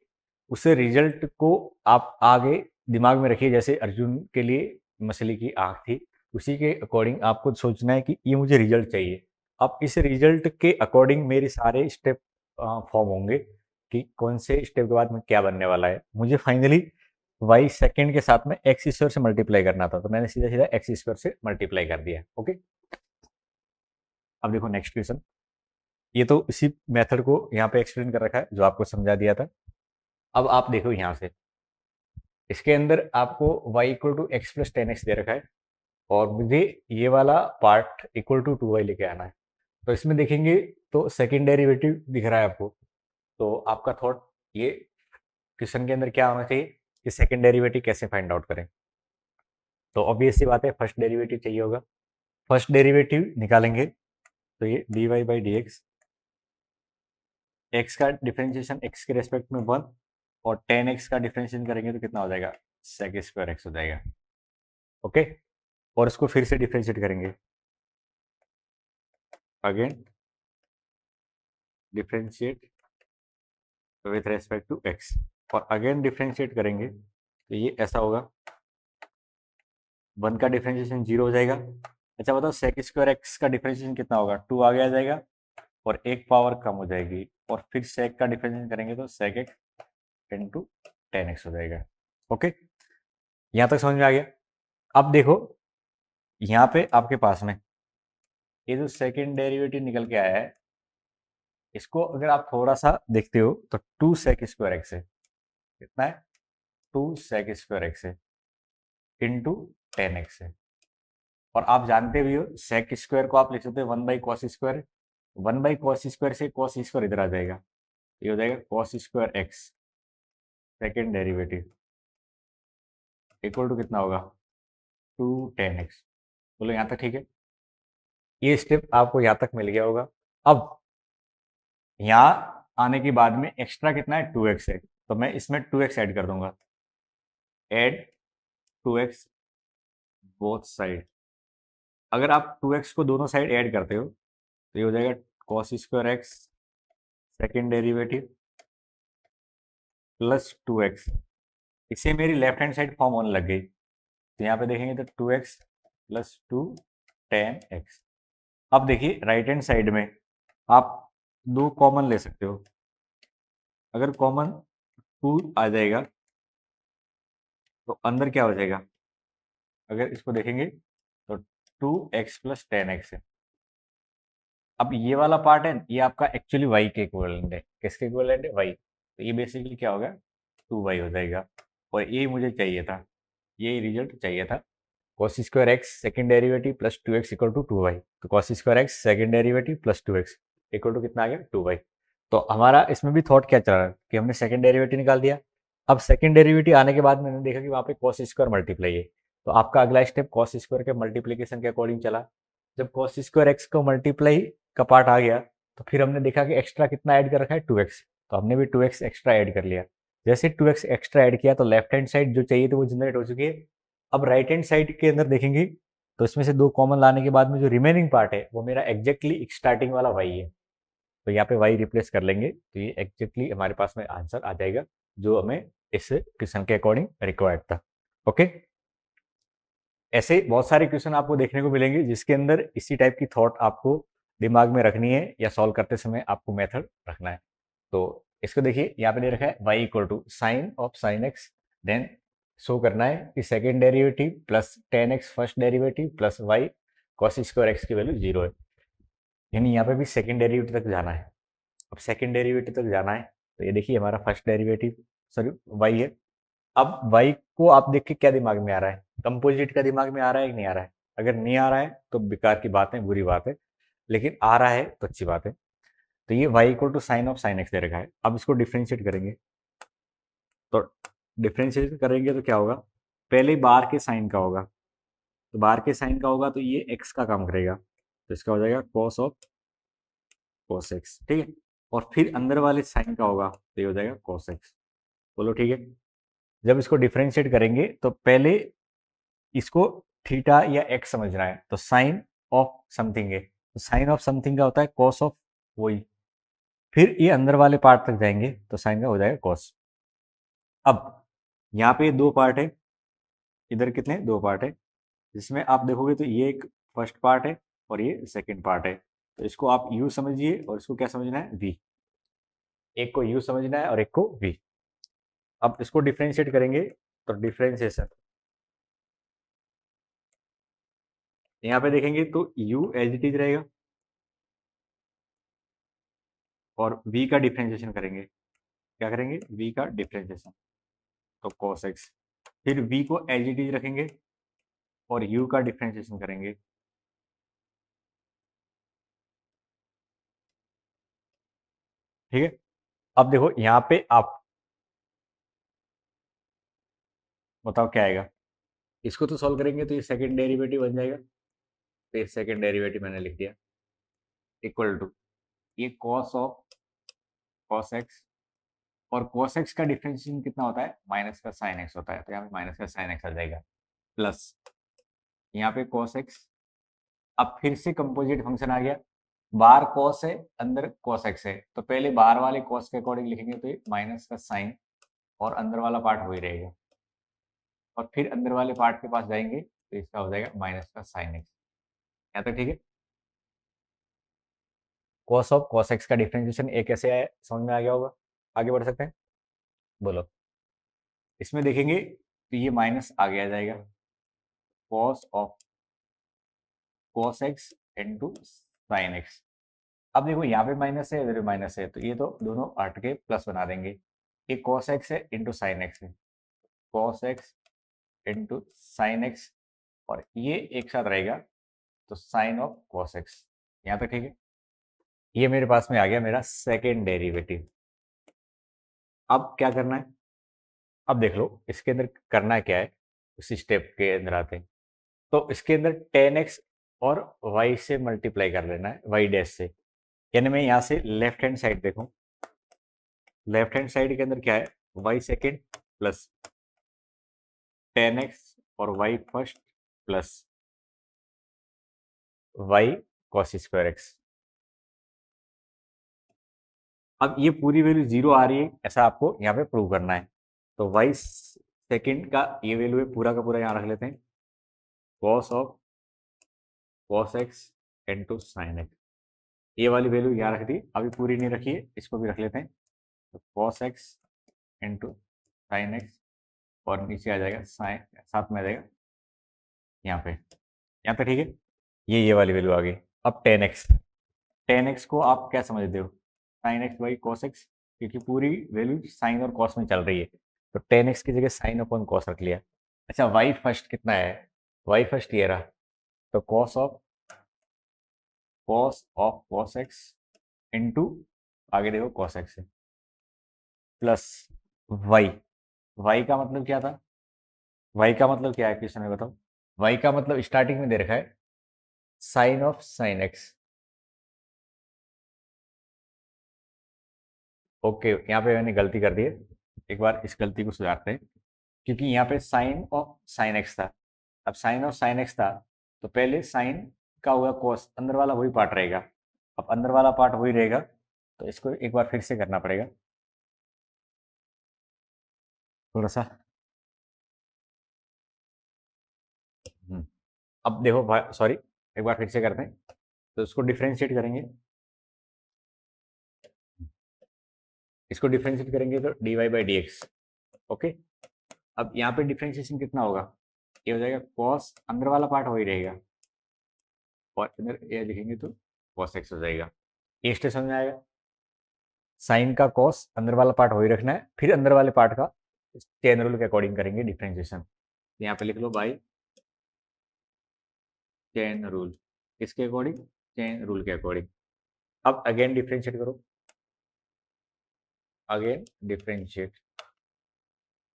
उस रिजल्ट को आप आगे दिमाग में रखिए। जैसे अर्जुन के लिए मछली की आँख थी, उसी के अकॉर्डिंग आपको सोचना है कि ये मुझे रिजल्ट चाहिए। अब इस रिजल्ट के अकॉर्डिंग मेरे सारे स्टेप फॉर्म होंगे कि कौन से स्टेप के बाद में क्या बनने वाला है। मुझे फाइनली वाई सेकेंड के साथ में एक्स स्क्वायर से मल्टीप्लाई करना था, तो मैंने सीधा सीधा एक्स स्क्वायर से मल्टीप्लाई कर दिया। ओके, अब देखो नेक्स्ट क्वेश्चन। ये तो इसी मेथड को यहाँ पे एक्सप्लेन कर रखा है जो आपको समझा दिया था। अब आप देखो यहाँ से, इसके अंदर आपको y equal to x plus ten x दे रखा है, और मुझे ये वाला part equal to two y लेके आना है। तो इसमें देखेंगे तो सेकेंड डेरिवेटिव दिख रहा है आपको, तो आपका थॉट ये क्वेश्चन के अंदर क्या होना चाहिए कि सेकेंड डेरिवेटिव कैसे फाइंड आउट करें। तो ऑब्वियस सी बात है, फर्स्ट डेरिवेटिव चाहिए होगा। फर्स्ट डेरिवेटिव निकालेंगे तो ये d y by d x, x का डिफरेंशिएशन एक्स के रेस्पेक्ट में वन, और टेन एक्स का डिफरेंशिएशन करेंगे तो कितना हो जाएगा, सेक स्क्वायर एक्स हो जाएगा। ओके, और इसको फिर से डिफरेंशिएट करेंगे, again differentiate with respect to x, और अगेन डिफरेंशिएट करेंगे तो ये ऐसा होगा, वन का डिफरेंशिएशन जीरो हो जाएगा। अच्छा बताओ सेक स्क्वायर एक्स का डिफरेंशिएशन कितना होगा, टू आगे आ जाएगा और एक पावर कम हो जाएगी, और फिर सेक का डिफरेंशिएशन करेंगे तो sec x into tan x हो जाएगा। ओके, यहाँ तक समझ में आ गया। अब देखो यहाँ पे आपके पास में ये जो सेकेंड डेरिवेटिव निकल के आया है, इसको अगर आप थोड़ा सा देखते हो तो टू सेक स्क्वायर एक्स है, कितना है, टू सेक स्क्वायर एक्स है इंटू टेन एक्स है। और आप जानते भी हो सेक स्क्वायर को आप लिख सकते हो one by cos square, one by cos square से कॉस स्क्वायर इधर आ जाएगा, ये हो जाएगा cos square x second derivative equal to कितना होगा, टू टेन एक्स। बोलो यहाँ तक ठीक है, ये स्टेप आपको यहाँ तक मिल गया होगा। अब यहाँ आने के बाद में एक्स्ट्रा कितना है, टू एक्स है, तो मैं इसमें टू एक्स ऐड कर दूंगा, add to x both side. अगर आप टू एक्स को दोनों साइड ऐड करते हो तो ये हो जाएगा cos square x second derivative plus two x. इससे मेरी लेफ्ट हैंड साइड फॉर्म होने लग गई, तो यहाँ पे देखेंगे तो two x plus two tan x. अब देखिए राइट हैंड साइड में आप दो कॉमन ले सकते हो, अगर कॉमन टू आ जाएगा तो अंदर क्या हो जाएगा, अगर इसको देखेंगे तो two x plus ten x है। अब ये वाला पार्ट है ये आपका एक्चुअली वाई के इक्विवेलेंट है, किसके इक्विवेलेंट है, वाई, तो ये बेसिकली क्या होगा, टू वाई हो जाएगा। और ये मुझे चाहिए था, ये रिजल्ट चाहिए था, cos square x second derivative plus two x equal to two y. तो cos square x second derivative plus two x equal to कितना आ गया, टू वाई। तो हमारा इसमें भी थॉट क्या चल रहा है कि हमने सेकेंड डेरिवेटिव निकाल दिया। अब सेकेंड डेरिवेटिव आने के बाद मैंने देखा कि वहाँ पे कॉस स्क्वायर मल्टीप्लाई है, तो आपका अगला स्टेप कॉस स्क्वायर के मल्टीप्लीकेशन के अकॉर्डिंग चला। जब कॉस स्क्वायर एक्स को मल्टीप्लाई का पार्ट आ गया तो फिर हमने देखा कि एक्स्ट्रा कितना ऐड कर रखा है, टू एक्स, तो हमने भी टू एक्स एक्स्ट्रा ऐड कर लिया। जैसे टू एक्स एक्स्ट्रा ऐड किया तो लेफ्ट हैंड साइड जो चाहिए थी वो जनरेट हो चुकी है। अब राइट हैंड साइड के अंदर देखेंगे तो इसमें से दो कॉमन लाने के बाद में जो रिमेनिंग पार्ट है वो मेरा एग्जैक्टली स्टार्टिंग वाला वाई है, तो यहाँ पे वाई रिप्लेस कर लेंगे तो ये एग्जैक्टली हमारे पास में आंसर आ जाएगा जो हमें इस क्वेश्चन के अकॉर्डिंग रिक्वायर्ड था। ओके, ऐसे बहुत सारे क्वेश्चन आपको देखने को मिलेंगे जिसके अंदर इसी टाइप की थॉट आपको दिमाग में रखनी है या सॉल्व करते समय आपको मेथड रखना है। तो इसको देखिए, यहाँ पे दे रखा है y equal to sine of sine x, then show करना है कि second derivative plus ten x first derivative plus y cos square x की वैल्यू 0 है। यानी यहाँ पे भी सेकेंड डेरिवेटिव तक जाना है। अब सेकेंड डेरिवेटिव तक जाना है तो ये देखिए हमारा फर्स्ट डेरिवेटिव सॉरी वाई है। अब वाई को आप देख के क्या दिमाग में आ रहा है, कंपोजिट का दिमाग में आ रहा है कि नहीं आ रहा है? अगर नहीं आ रहा है तो बेकार की बात है, बुरी बात है, लेकिन आ रहा है तो अच्छी बात है। तो ये y equal to sine of sine x दे रखा है। अब इसको डिफ्रेंशिएट करेंगे, तो डिफ्रेंशिएट करेंगे तो क्या होगा, पहले बार के साइन का होगा, तो बार के साइन का होगा तो ये x का काम करेगा, तो इसका हो जाएगा कॉस ऑफ कॉस एक्स, ठीक है। और फिर अंदर वाले साइन का होगा तो ये हो जाएगा कॉस एक्स। बोलो ठीक है। जब इसको डिफ्रेंशिएट करेंगे तो पहले इसको थीटा या एक्स समझना है, तो साइन ऑफ समथिंग है, तो साइन ऑफ समथिंग का होता है कॉस ऑफ वही। फिर ये अंदर वाले पार्ट तक जाएंगे तो साइन का हो जाएगा कॉस। अब यहाँ पे दो पार्ट है, इधर कितने दो पार्ट है, जिसमें आप देखोगे तो ये एक फर्स्ट पार्ट है और ये सेकंड पार्ट है। तो इसको आप यू समझिए और इसको क्या समझना है वी, एक को यू समझना है और एक को वी। अब इसको डिफ्रेंशिएट करेंगे तो डिफ्रेंशिएशन यहाँ पे देखेंगे तो u एज इट इज रहेगा और v का डिफ्रेंशिएशन करेंगे, क्या करेंगे v का डिफ्रेंशिएशन, तो cos x। फिर v को एज इट इज रखेंगे और u का डिफ्रेंशिएशन करेंगे, ठीक है। अब देखो यहाँ पे आप बताओ क्या आएगा, इसको तो सॉल्व करेंगे तो ये सेकंड डेरिवेटिव बन जाएगा, तो ये सेकंड डेरिवेटिव मैंने लिख दिया इक्वल टू ये कॉस ऑफ कॉस एक्स, और कॉस एक्स का डिफरेंशिएशन कितना होता है माइनस का साइन एक्स होता है, तो यहाँ पे माइनस का साइन एक्स आ जाएगा प्लस यहाँ पे कॉस एक्स। अब फिर से कंपोजिट फंक्शन आ गया, बाहर कॉस है अंदर कॉस एक्स है, तो पहले बाहर वाले कॉस के अकॉर्डिंग लिखेंगे तो ये माइनस का साइन और अंदर वाला पार्ट वही रहेगा, और फिर अंदर वाले पार्ट के पास जाएंगे तो इसका हो जाएगा माइनस का साइन एक्स। यहाँ तक ठीक है। कॉस ऑफ कॉस एक्स का डिफरेंशिएशन एक कैसे आया समझ में आ गया होगा, आगे बढ़ सकते हैं। बोलो, इसमें देखेंगे तो ये माइनस आगे आ जाएगा, cos of cos x into sine x. अब देखो यहाँ पे माइनस है इधर भी माइनस है, तो ये तो दोनों हट के प्लस बना देंगे। ये कॉस एक्स है इंटू साइन एक्स है, cos x into sine x, और ये एक साथ रहेगा तो साइन ऑफ कॉस एक्स। यहाँ तक ठीक है। ये मेरे पास में आ गया मेरा सेकेंड डेरिवेटिव। अब क्या करना है, अब देख लो इसके अंदर करना क्या है, उसी स्टेप के अंदर आते हैं। तो इसके अंदर टेन एक्स और वाई से मल्टीप्लाई कर लेना है, वाई डैश से। यानी मैं यहाँ से लेफ्ट हैंड साइड देखूं, लेफ्ट हैंड साइड के अंदर क्या है, y second plus ten x और y first plus y cos square x. अब ये पूरी वैल्यू जीरो आ रही है ऐसा आपको यहाँ पे प्रूव करना है, तो वाई सेकेंड का ये वैल्यू है पूरा का पूरा यहाँ रख लेते हैं, cos of cos x into sine x. ये वाली वैल्यू यहाँ रख दी, अभी पूरी नहीं रखी है, इसको भी रख लेते हैं, तो cos x into sine x, और नीचे आ जाएगा साइन, साथ में आ जाएगा यहाँ पे, यहाँ पे ठीक है। ये वाली वैल्यू आ गई। अब टेन एक्स, टेन एक्स को आप क्या समझते हो, sine x by cos x, क्योंकि पूरी वैल्यू साइन और कॉस में चल रही है, तो टेन एक्स की जगह साइन अपॉन कॉस रख लिया। अच्छा वाई फर्स्ट कितना है, वाई फर्स्ट ये रहा, तो cos of cos x into आगे देखो कॉस एक्स है प्लस वाई। वाई का मतलब क्या था, वाई का मतलब क्या है क्वेश्चन में बताओ। वाई का मतलब स्टार्टिंग में दे रखा है sine of sine x. Okay यहाँ पे मैंने गलती कर दी है, एक बार इस गलती को सुधारते हैं, क्योंकि यहाँ पे साइन ऑफ साइन एक्स था। अब साइन ऑफ साइन एक्स था तो पहले साइन का हुआ कॉस, अंदर वाला वही पार्ट रहेगा। अब अंदर वाला पार्ट वही रहेगा तो इसको एक बार फिर से करना पड़ेगा थोड़ा सा। अब देखो सॉरी, एक बार फिर से करते हैं। तो इसको डिफ्रेंशिएट करेंगे, इसको डिफ्रेंशिएट करेंगे तो dy by d x. Okay, अब यहाँ पे डिफ्रेंशिएशन कितना होगा, ये हो जाएगा कॉस, अंदर वाला पार्ट वही रहेगा, और इधर ये लिखेंगे तो कॉस एक्स हो जाएगा। ये स्टेशन में आएगा, साइन का कॉस अंदर वाला पार्ट वही रखना है, फिर अंदर वाले पार्ट का चेन रूल के अकॉर्डिंग करेंगे डिफ्रेंशिएशन। यहाँ पे लिख लो बाई चेन रूल, किसके अकॉर्डिंग, चेन रूल के अकॉर्डिंग। अब अगेन डिफ्रेंशिएट करो, अगेन डिफ्रेंशिएट,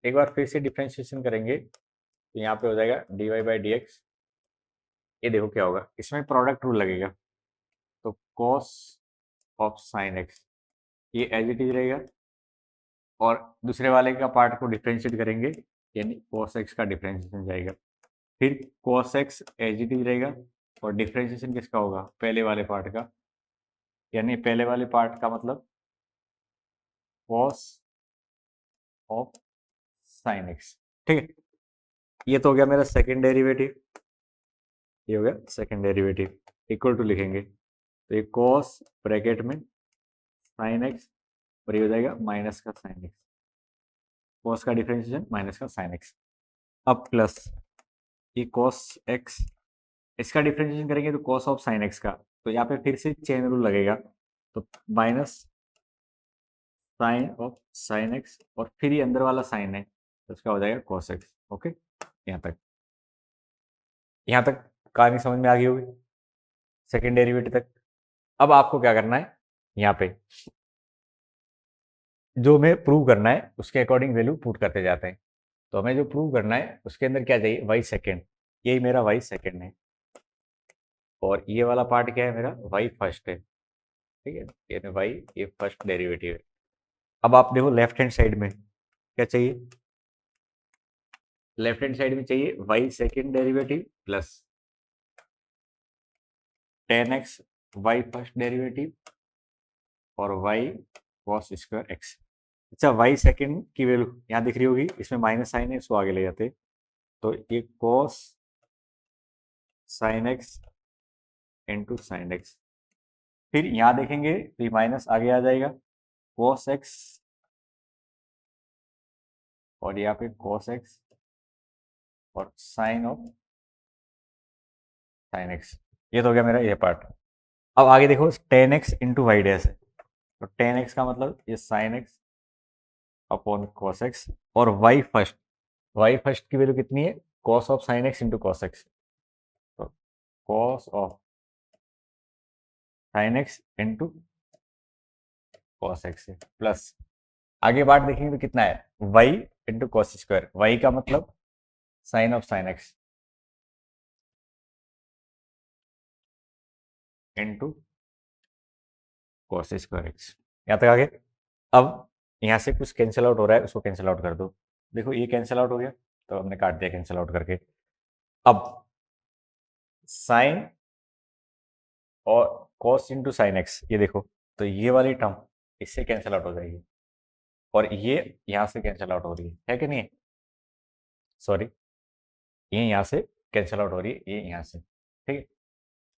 एक बार फिर से डिफ्रेंशिएशन करेंगे तो यहाँ पे हो जाएगा dy बाई डी एक्स। ये देखो क्या होगा, इसमें प्रोडक्ट रूल लगेगा, तो कॉस ऑफ साइन एक्स ये एज इट इज रहेगा, और दूसरे वाले का पार्ट को डिफ्रेंशिएट करेंगे यानी cos x का डिफ्रेंशिएशन जाएगा, फिर cos x as it is रहेगा, और डिफ्रेंशिएशन किसका होगा, पहले वाले पार्ट का, यानी पहले वाले पार्ट का मतलब cos ऑफ साइन एक्स। ठीक है, ये तो हो गया मेरा सेकेंड डेरिवेटिव, ये हो गया सेकेंड डेरिवेटिव, इक्वल टू लिखेंगे तो ये cos ब्रैकेट में साइन एक्स, और ये हो जाएगा माइनस का साइन एक्स, cos का डिफ्रेंशिएशन माइनस का साइन एक्स। अब प्लस ये cos x, इसका डिफ्रेंशिएशन करेंगे तो cos ऑफ साइन एक्स का, तो यहाँ पे फिर से चेन रूल लगेगा, तो minus sine of sine x, और फिर ये अंदर वाला साइन है तो इसका हो जाएगा cos x। ओके, यहाँ तक कहानी समझ में आ गई होगी, सेकेंड डेरिवेटिव तक। अब आपको क्या करना है, यहाँ पे जो हमें प्रूव करना है उसके अकॉर्डिंग वैल्यू पुट करते जाते हैं। तो हमें जो प्रूव करना है उसके अंदर क्या चाहिए, वाई सेकेंड, यही मेरा वाई सेकेंड है, और ये वाला पार्ट क्या है मेरा, वाई फर्स्ट है। ठीक है, ये वाई ये फर्स्ट डेरिवेटिव है। अब आप देखो लेफ्ट हैंड साइड में क्या चाहिए, लेफ्ट हैंड साइड में चाहिए y second derivative plus ten x y first derivative और वाई कॉस स्क्वायर एक्स। अच्छा, वाई सेकेंड की वैल्यू यहाँ दिख रही होगी, इसमें माइनस साइन है, इसको आगे ले जाते, तो ये cos sine x into sine x, फिर यहाँ देखेंगे तो ये माइनस आगे आ जाएगा, कॉस एक्स, और यहाँ पे कॉस एक्स और साइन ऑफ साइन एक्स। ये तो हो गया मेरा ये पार्ट। अब आगे देखो ten x into y dash है, तो टेन एक्स का मतलब ये sine x upon cos x, और वाई फर्स्ट की वैल्यू कितनी है, cos of sine x into cos x, तो cos of sine x into cos x है, प्लस आगे बात देखेंगे तो कितना है, y into cos square, y का मतलब sine of sine x into cos square x. यहाँ तक आगे। अब यहाँ से कुछ कैंसिल आउट हो रहा है, उसको कैंसिल आउट कर दो, देखो ये कैंसिल आउट हो गया, तो हमने काट दिया कैंसिल आउट करके। अब साइन और कॉस इंटू साइन एक्स, ये देखो, तो ये वाली टर्म इससे कैंसिल आउट हो जाएगी, और ये यहाँ से कैंसिल आउट हो रही है कि नहीं है, सॉरी, ये यहाँ से कैंसिल आउट हो रही है, ये यहाँ से, ठीक है।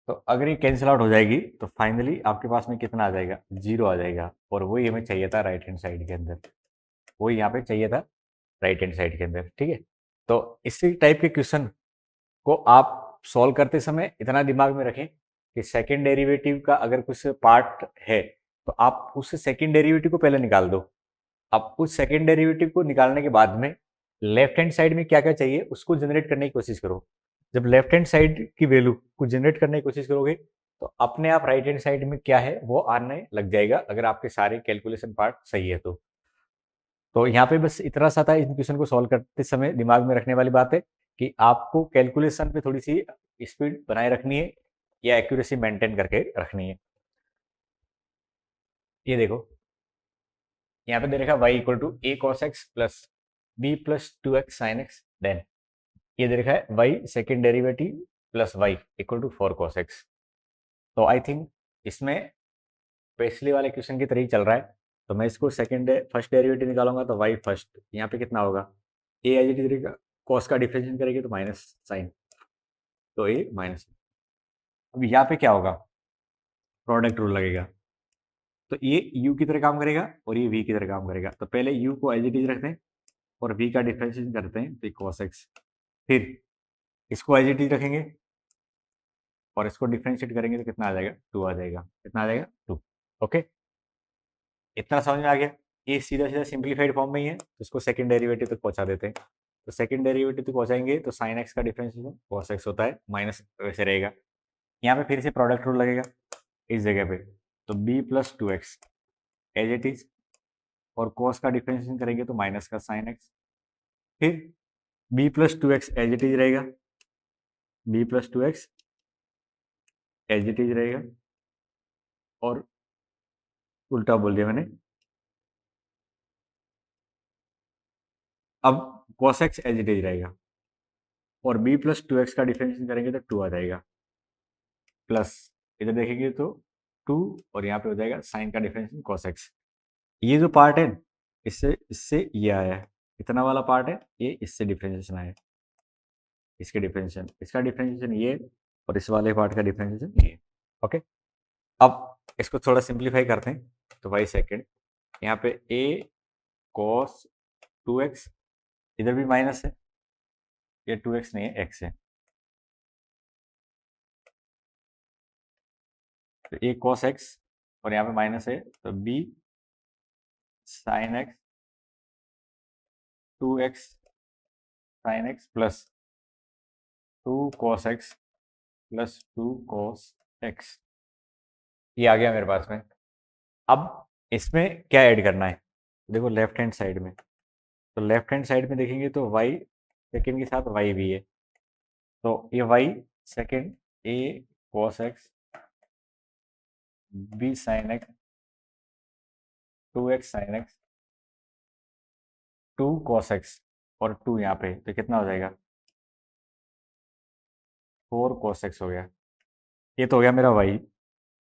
तो अगर ये कैंसिल आउट हो जाएगी तो फाइनली आपके पास में कितना आ जाएगा, जीरो आ जाएगा, और वही हमें चाहिए था राइट हैंड साइड के अंदर, वही यहाँ पे चाहिए था राइट हैंड साइड के अंदर, ठीक है। तो इसी टाइप के क्वेश्चन को आप सॉल्व करते समय इतना दिमाग में रखें कि सेकेंड डेरिवेटिव का अगर कुछ पार्ट है तो आप उस सेकेंड डेरिवेटिव को पहले निकाल दो, आप उस सेकेंड डेरिवेटिव को निकालने के बाद में लेफ्ट हैंड साइड में क्या क्या चाहिए उसको जनरेट करने की कोशिश करो। जब लेफ्ट हैंड साइड की वैल्यू को जनरेट करने की कोशिश करोगे तो अपने आप राइट हैंड साइड में क्या है वो आने लग जाएगा, अगर आपके सारे कैलकुलेशन पार्ट सही है तो यहाँ पे बस इतना सा था इस क्वेश्चन को सॉल्व करते समय दिमाग में रखने वाली बात है कि आपको कैलकुलेशन पे थोड़ी सी स्पीड बनाए रखनी है या एक्यूरेसी मेंटेन करके रखनी है। ये देखो यहाँ पे दे रखा y equal to a cos x plus b plus two x sine x, then ये दे रखा है y second derivative plus y equal to four cos x. तो आई थिंक इसमें पिछले वाले क्वेश्चन की तरह ही चल रहा है, तो मैं इसको फर्स्ट डेरिवेटिव निकालूंगा तो y फर्स्ट यहाँ पे कितना होगा, ए एज इट इज रहेगा, कॉस का डिफरेंशिएशन करेंगे तो माइनस साइन, तो ए माइनस। अब यहाँ पे क्या होगा, प्रोडक्ट रूल लगेगा, तो ये u की तरह काम करेगा और ये v की तरह काम करेगा। तो पहले u को एज इट इज रखते हैं और v का डिफरेंशिएशन करते हैं, तो cos x। फिर इसको एज इट इज रखेंगे और इसको डिफरेंशिएट करेंगे तो कितना आ जाएगा, 2 आ जाएगा। कितना आ जाएगा, 2। ओके, इतना समझ में आ गया। ये सीधा सीधा सिंप्लीफाइड फॉर्म में ही है, तो इसको सेकंड डेरिवेटिव तक पहुंचा देते हैं। तो सेकंड डेरिवेटिव तक पहुंचाएंगे तो sin x का डिफरेंशिएशन cos x होता है, माइनस वैसे रहेगा। यहाँ पे फिर से प्रोडक्ट रूल लगेगा इस जगह पे, तो b plus 2x as it is, और cos का डिफरेंशिएशन करेंगे तो माइनस का sin x। फिर b plus 2x as it is रहेगा, b plus 2x as it is रहेगा, और उल्टा बोल दिया मैंने। अब cos x as it is रहेगा और b प्लस 2x का डिफरेंशिएशन करेंगे तो 2 आ जाएगा, प्लस इधर देखेंगे तो 2, और यहाँ पे हो जाएगा साइन का डिफरेंशिएशन cos x। ये जो पार्ट है इससे इससे ये आया है, इतना वाला पार्ट है ये इससे डिफरेंशिएशन आया है, इसके डिफरेंशिएशन, इसका डिफरेंशिएशन ये, और इस वाले पार्ट का डिफरेंशिएशन ये। ओके, अब इसको थोड़ा सिंप्लीफाई करते हैं, तो भाई सेकेंड यहाँ पे a cos 2x, इधर भी माइनस है, ये 2x नहीं है x है, तो a cos x और यहाँ पे माइनस है, तो b sin x 2x sin x plus 2 cos x plus 2 cos x, ये आ गया मेरे पास में। अब इसमें क्या ऐड करना है, देखो लेफ्ट हैंड साइड में, तो लेफ्ट हैंड साइड में देखेंगे तो y सेकेंड के साथ y भी है, तो ये y second a cos x b sin x 2x sin x 2 cos x और 2 यहाँ पे, तो कितना हो जाएगा, 4 cos x हो गया। ये तो हो गया मेरा y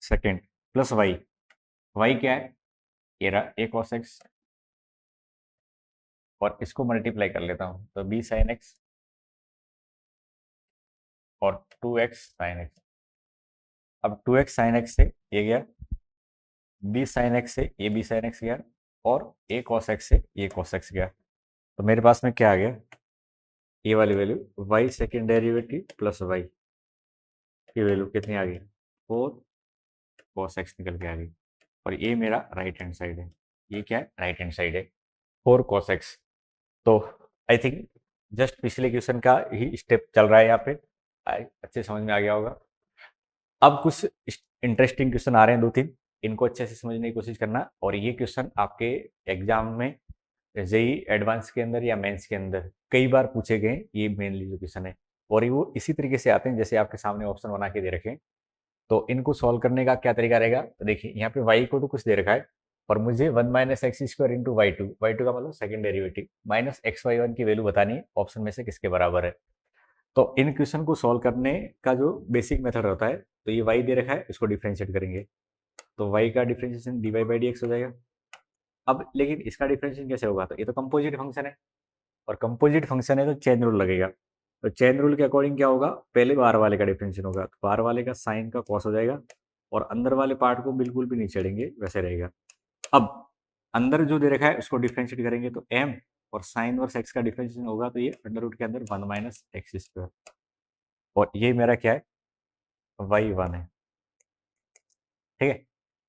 सेकेंड प्लस y क्या है, ये रहा a cos x, और इसको मल्टीप्लाई कर लेता हूँ, तो b sin x और 2x sin x। अब 2x sin x से ये गया, b sin x से ये b sin x गया, और a cos x से ये cos x गया, तो मेरे पास में क्या आ गया, ये वाली value y second derivative plus y की वैल्यू कितनी आ गई, 4 cos x निकल के आ गई, और ये मेरा राइट हैंड साइड है, ये क्या है, राइट हैंड साइड है 4 cos x। तो आई थिंक जस्ट पिछले क्वेश्चन का ही स्टेप चल रहा है यहाँ पे, अच्छे समझ में आ गया होगा। अब कुछ इंटरेस्टिंग क्वेश्चन आ रहे हैं 2-3, इनको अच्छे से समझने की कोशिश करना, और ये क्वेश्चन आपके एग्जाम में जेई एडवांस के अंदर या मेंस के अंदर कई बार पूछे गए, ये मेनली जो क्वेश्चन है, और वो इसी तरीके से आते हैं जैसे आपके सामने ऑप्शन बना के दे रखे हैं। तो इनको सॉल्व करने का क्या तरीका रहेगा, तो देखिए यहाँ पे y को तो कुछ दे रखा है, और मुझे 1 minus x square into y two का मतलब second derivative minus x y one की वैल्यू बतानी है, ऑप्शन में से किसके बराबर है। तो इन क्वेश्चन को सॉल्व करने का जो बेसिक मेथड होता है, तो ये y दे रखा है, इसको डिफ्रेंशिएट करेंगे, तो y का differentiation dy by d x हो जाएगा। अब लेकिन इसका डिफ्रेंशिएशन कैसे होगा, तो ये तो कंपोजिट फंक्शन है, और कंपोजिट फंक्शन है तो चेन रूल लगेगा, तो चेन रूल के अकॉर्डिंग क्या होगा, पहले बाहर वाले का डिफरेंशियल होगा, तो बाहर वाले का साइन का कॉस हो जाएगा, और अंदर वाले पार्ट को बिल्कुल भी नहीं छेड़ेंगे, वैसे रहेगा। अब अंदर जो दे रखा है उसको डिफरेंशिएट करेंगे तो m, और साइन वर्स x का डिफरेंशिएशन होगा तो ये अंडर रूट के अंदर 1 माइनस एक्स स्क्वायर, और ये मेरा क्या है, y1 है। ठीक है,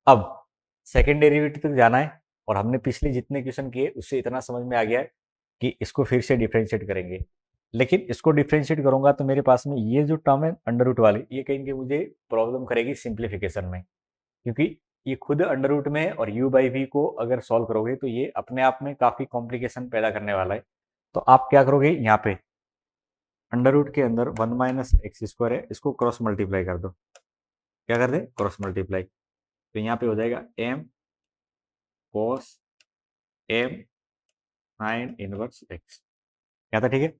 अब सेकेंड डेरिवेटिव तक जाना है, और हमने पिछले जितने क्वेश्चन किए उससे इतना समझ में आ गया है कि इसको फिर से डिफरेंशिएट करेंगे, लेकिन इसको डिफरेंशिएट करूंगा तो मेरे पास में ये जो टर्म है अंडर रूट वाली, ये कहेंगे मुझे प्रॉब्लम करेगी सिंप्लीफिकेशन में, क्योंकि ये खुद अंडर रूट में है, और u बाई वी को अगर सॉल्व करोगे तो ये अपने आप में काफ़ी कॉम्प्लिकेशन पैदा करने वाला है। तो आप क्या करोगे, यहाँ पे अंडर रूट के अंदर 1 माइनस एक्स स्क्वायर है, इसको क्रॉस मल्टीप्लाई कर दो, क्या कर दे, क्रॉस मल्टीप्लाई, तो यहाँ पे हो जाएगा m cos m sin inverse x, क्या था, ठीक है।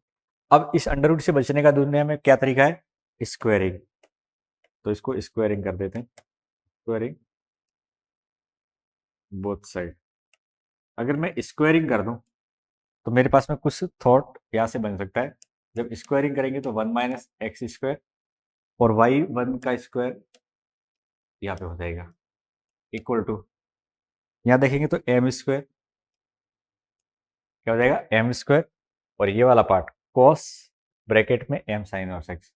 अब इस अंडर रूट से बचने का दुनिया में क्या तरीका है, स्क्वायरिंग, तो इसको स्क्वायरिंग कर देते हैं, स्क्वायरिंग बोथ साइड। अगर मैं स्क्वायरिंग कर दूं तो मेरे पास में कुछ थॉट यहाँ से बन सकता है, जब स्क्वायरिंग करेंगे तो 1 माइनस एक्स स्क्वायर और y1 का स्क्वायर यहाँ पे हो जाएगा इक्वल टू, यहाँ देखेंगे तो एम स्क्वायर क्या हो जाएगा, एम स्क्वायर, और ये वाला पार्ट कॉस ब्रैकेट में एम साइन इनवर्स एक्स,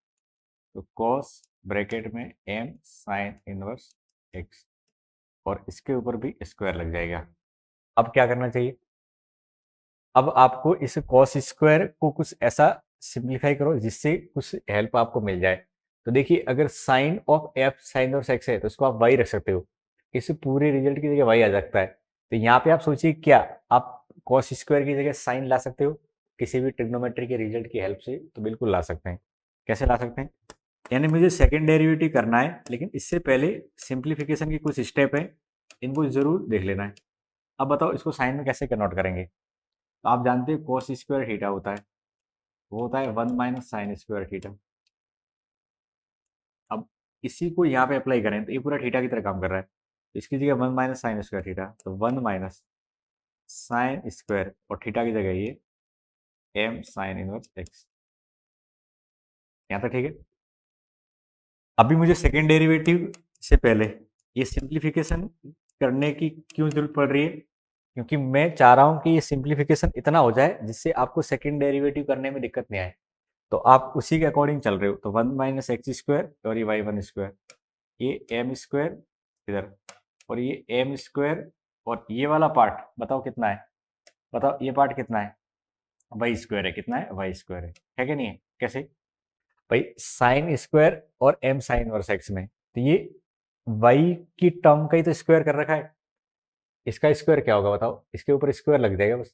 तो कॉस ब्रैकेट में एम साइन इनवर्स एक्स, और इसके ऊपर भी स्क्वायर लग जाएगा। अब क्या करना चाहिए, अब आपको इस कॉस स्क्वायर को कुछ ऐसा सिंप्लीफाई करो जिससे कुछ हेल्प आपको मिल जाए। तो देखिए, अगर साइन ऑफ एफ साइन और एक्स है तो इसको आप वाई रख सकते हो, इस पूरे रिजल्ट की जगह वाई आ सकता है। तो यहाँ पे आप सोचिए, क्या आप कॉस स्क्वायर की जगह साइन ला सकते हो किसी भी ट्रिग्नोमेट्री के रिजल्ट की हेल्प से? तो बिल्कुल ला सकते हैं। कैसे ला सकते हैं, यानी मुझे सेकेंड डेरिवेटिव करना है, लेकिन इससे पहले सिंप्लीफिकेशन की कुछ स्टेप है, इनको जरूर देख लेना है। अब बताओ इसको साइन में कैसे कन्वर्ट करेंगे। तो आप जानते हैं कोस स्क्वायर थीटा होता है, वो होता है 1 माइनस साइन स्क्वायर थीटा। अब इसी को यहाँ पे अप्लाई करें तो ये पूरा थीटा की तरह काम कर रहा है, तो इसकी जगह 1 माइनस साइन स्क्वायर थीटा, तो 1 माइनस साइन स्क्वायर और थीटा की जगह ये एम साइन इनवर्स एक्स। यहाँ तक ठीक है। अभी मुझे सेकेंड डेरिवेटिव से पहले ये सिंप्लीफिकेशन करने की क्यों जरूरत पड़ रही है, क्योंकि मैं चाह रहा हूँ कि ये सिंप्लीफिकेशन इतना हो जाए जिससे आपको सेकेंड डेरिवेटिव करने में दिक्कत नहीं आए। तो आप उसी के अकॉर्डिंग चल रहे हो, तो 1 माइनस एक्स स्क्वायर और ये y1 स्क्वायर, ये एम स्क्वायर इधर, और ये एम स्क्वायर, और ये वाला पार्ट बताओ कितना है, बताओ ये पार्ट कितना है, वाई स्क्वायर है, कितना है, वाई स्क्वायर है कि नहीं है? कैसे भाई, साइन स्क्वायर और एम साइन वर्स एक्स में, तो ये वाई की टर्म का ही तो स्क्वायर कर रखा है, इसका स्क्वायर क्या होगा बताओ, इसके ऊपर स्क्वायर लग जाएगा बस।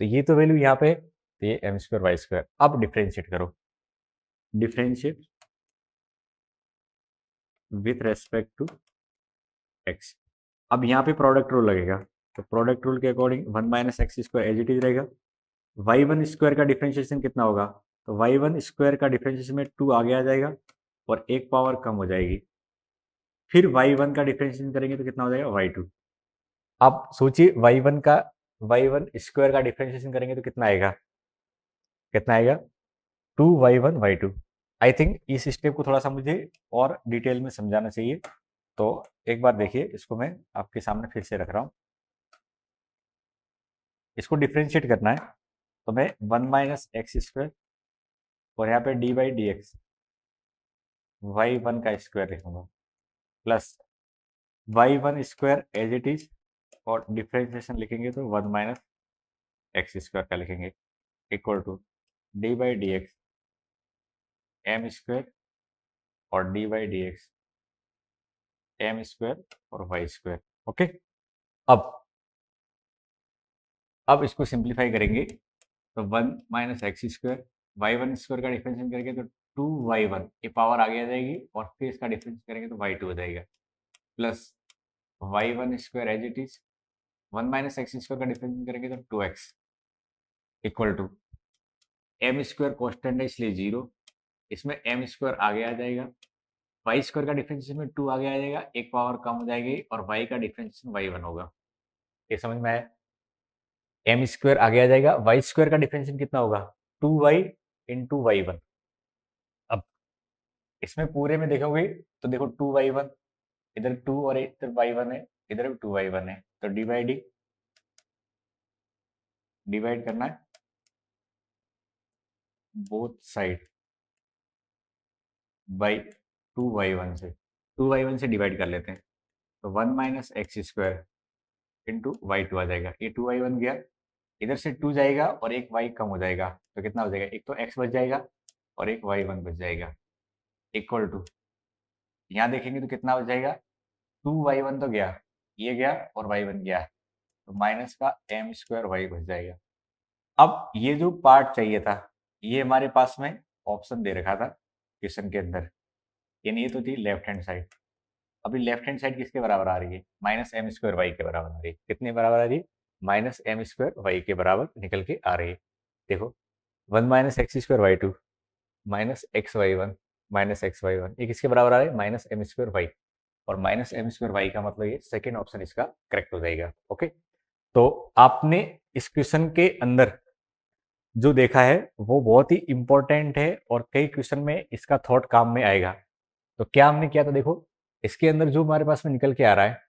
तो ये तो वैल्यू यहाँ पे है, तो ये एम स्क्वायर वाई स्क्वायर। अब डिफ्रेंशिएट करो, differentiate with respect to x. अब यहाँ पे प्रोडक्ट रूल लगेगा, तो प्रोडक्ट रूल के according 1 minus x square as it is रहेगा। y1 स्क्वायर का डिफ्रेंशिएशन कितना होगा, तो y1 स्क्वायर का डिफ्रेंशिएशन में 2 आगे आ जाएगा और एक पावर कम हो जाएगी, फिर y1 का डिफ्रेंशिएशन करेंगे तो कितना हो जाएगा, y2। आप सोचिए, y1 स्क्वायर का डिफ्रेंशिएशन करेंगे तो कितना आएगा, कितना आएगा, 2y1 y2। आई थिंक इस स्टेप को थोड़ा सा मुझे और डिटेल में समझाना चाहिए, तो एक बार देखिए, इसको मैं आपके सामने फिर से रख रहा हूँ। इसको डिफ्रेंशिएट करना है, तो मैं 1 माइनस एक्स स्क्वायर और यहाँ पे D by d x y1 का स्क्वायर लिखूंगा, plus y1 square as it is, और डिफ्रेंशिएशन लिखेंगे तो 1 माइनस एक्स स्क्वायर का लिखेंगे, equal to d by d x m square और d by d x m square और वाई स्क्वायर। ओके, अब इसको सिंप्लीफाई करेंगे, तो 1 minus x square, y1 square का डिफरेंशिएट करेंगे तो 2y1, ये पावर आगे आ जाएगी, और फिर इसका डिफरेंस करेंगे तो y2 हो जाएगा, plus y1 square as it is, 1 minus x square का डिफरेंस करेंगे तो 2x, equal to m square constant है इसलिए 0, इसमें एम स्क्वायर आगे आ जाएगा, वाई स्क्वायर का डिफरेंशिएशन में 2 आगे आ जाएगा, एक पावर कम हो जाएगी, और वाई का डिफरेंशिएशन y1 होगा। ये समझ में आया? एम स्क्वायर आगे आ जाएगा, वाई स्क्वायर का डिफरेंशिएशन कितना होगा, 2y इंटू y1। अब इसमें पूरे में देखोगे तो देखो 2y1, इधर 2 और इधर y1 है, इधर भी 2y1 है, तो डिवाइड करना है बोथ साइड बाई 2y1 से, 2y1 से डिवाइड कर लेते हैं, तो 1 minus x square into y2 आ जाएगा, ये 2y1 गया, इधर से 2 जाएगा और एक y कम हो जाएगा, तो कितना हो जाएगा, एक तो x बच जाएगा और एक y1 बच जाएगा, इक्वल टू, यहाँ देखेंगे तो कितना बच जाएगा, 2y1 तो गया, ये गया और y1 गया, तो माइनस का एम स्क्वायर वाई बच जाएगा। अब ये जो पार्ट चाहिए था, ये हमारे पास में ऑप्शन दे रखा था क्वेश्चन के अंदर, यानी ये तो थी लेफ्ट हैंड साइड। अभी लेफ्ट हैंड साइड किसके बराबर आ रही है, माइनस एम स्क्वायर वाई के बराबर आ रही है, कितने बराबर आ रही है, माइनस एम स्क्वायर वाई के बराबर निकल के आ रही है। देखो, 1 minus x square y two minus x y one minus x y one, ये किसके बराबर आ रहा है, माइनस एम स्क्वायर वाई, और माइनस एम स्क्वायर वाई का मतलब ये सेकेंड ऑप्शन इसका करेक्ट हो जाएगा। ओके, तो आपने इस क्वेश्चन के अंदर जो देखा है वो बहुत ही इंपॉर्टेंट है, और कई क्वेश्चन में इसका थॉट काम में आएगा। तो क्या हमने किया था देखो, इसके अंदर जो हमारे पास में निकल के आ रहा है,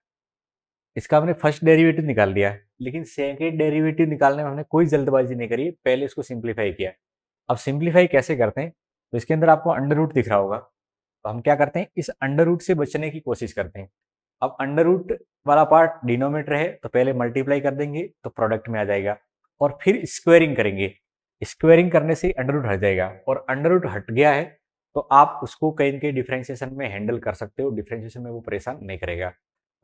इसका हमने फर्स्ट डेरिवेटिव निकाल लिया है, लेकिन सेकेंड डेरिवेटिव निकालने में हमने कोई जल्दबाजी नहीं करी, पहले इसको सिंप्लीफाई किया। अब सिंप्लीफाई कैसे करते हैं, तो इसके अंदर आपको अंडर रूट दिख रहा होगा, तो हम क्या करते हैं, इस अंडर रूट से बचने की कोशिश करते हैं। अब अंडर रूट वाला पार्ट डिनोमिनेटर है, तो पहले मल्टीप्लाई कर देंगे तो प्रोडक्ट में आ जाएगा, और फिर स्क्वेयरिंग करेंगे। स्क्वेयरिंग करने से अंडर रूट हट जाएगा, और अंडर रूट हट गया है तो आप उसको कहीं न कहीं डिफरेंशिएशन में हैंडल कर सकते हो, डिफरेंशिएशन में वो परेशान नहीं करेगा।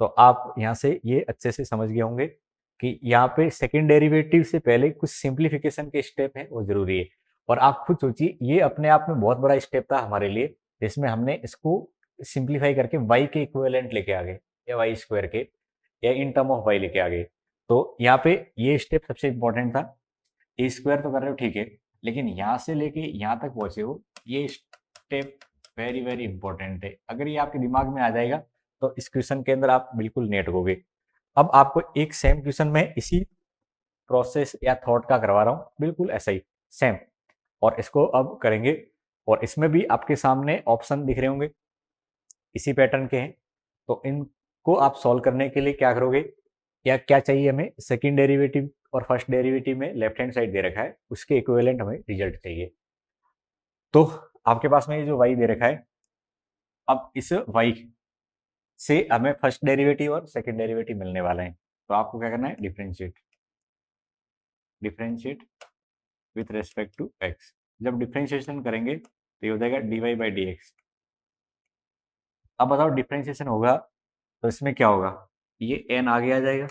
तो आप यहाँ से ये अच्छे से समझ गए होंगे कि यहाँ पे सेकंड डेरिवेटिव से पहले कुछ सिंप्लीफिकेशन के स्टेप हैं, वो ज़रूरी है। और आप खुद सोचिए, ये अपने आप में बहुत बड़ा स्टेप था हमारे लिए, जिसमें हमने इसको सिंप्लीफाई करके y के इक्विवेलेंट लेके आ गए, या y स्क्वायर के, या इन टर्म ऑफ y लेके आ गए। तो यहाँ पे ये स्टेप सबसे इंपॉर्टेंट था। ए स्क्वायर तो कर रहे हो ठीक है, लेकिन यहाँ से लेके यहाँ तक पहुंचे हो, ये स्टेप वेरी वेरी इंपॉर्टेंट है। अगर ये आपके दिमाग में आ जाएगा तो इस क्वेश्चन के अंदर आप बिल्कुल नहीं अटकोगे। अब आपको एक सेम क्वेश्चन में इसी प्रोसेस या थॉट का करवा रहा हूँ, बिल्कुल ऐसा ही सेम, और इसको अब करेंगे। और इसमें भी आपके सामने ऑप्शन दिख रहे होंगे, इसी पैटर्न के हैं। तो इनको आप सॉल्व करने के लिए क्या करोगे, या क्या चाहिए हमें, सेकंड डेरिवेटिव और फर्स्ट डेरिवेटिव में लेफ्ट हैंड साइड दे रखा है, उसके इक्विवेलेंट हमें रिजल्ट चाहिए। तो आपके पास में ये जो y दे रखा है, अब इस y से हमें फर्स्ट डेरिवेटिव और सेकंड डेरिवेटिव मिलने वाले हैं। तो आपको क्या करना है, differentiate, differentiate with respect to x। जब डिफरेंशिएशन करेंगे तो ये हो जाएगा dy बाई डी एक्स। अब बताओ डिफरेंशिएशन होगा तो इसमें क्या होगा, ये n आगे आ जाएगा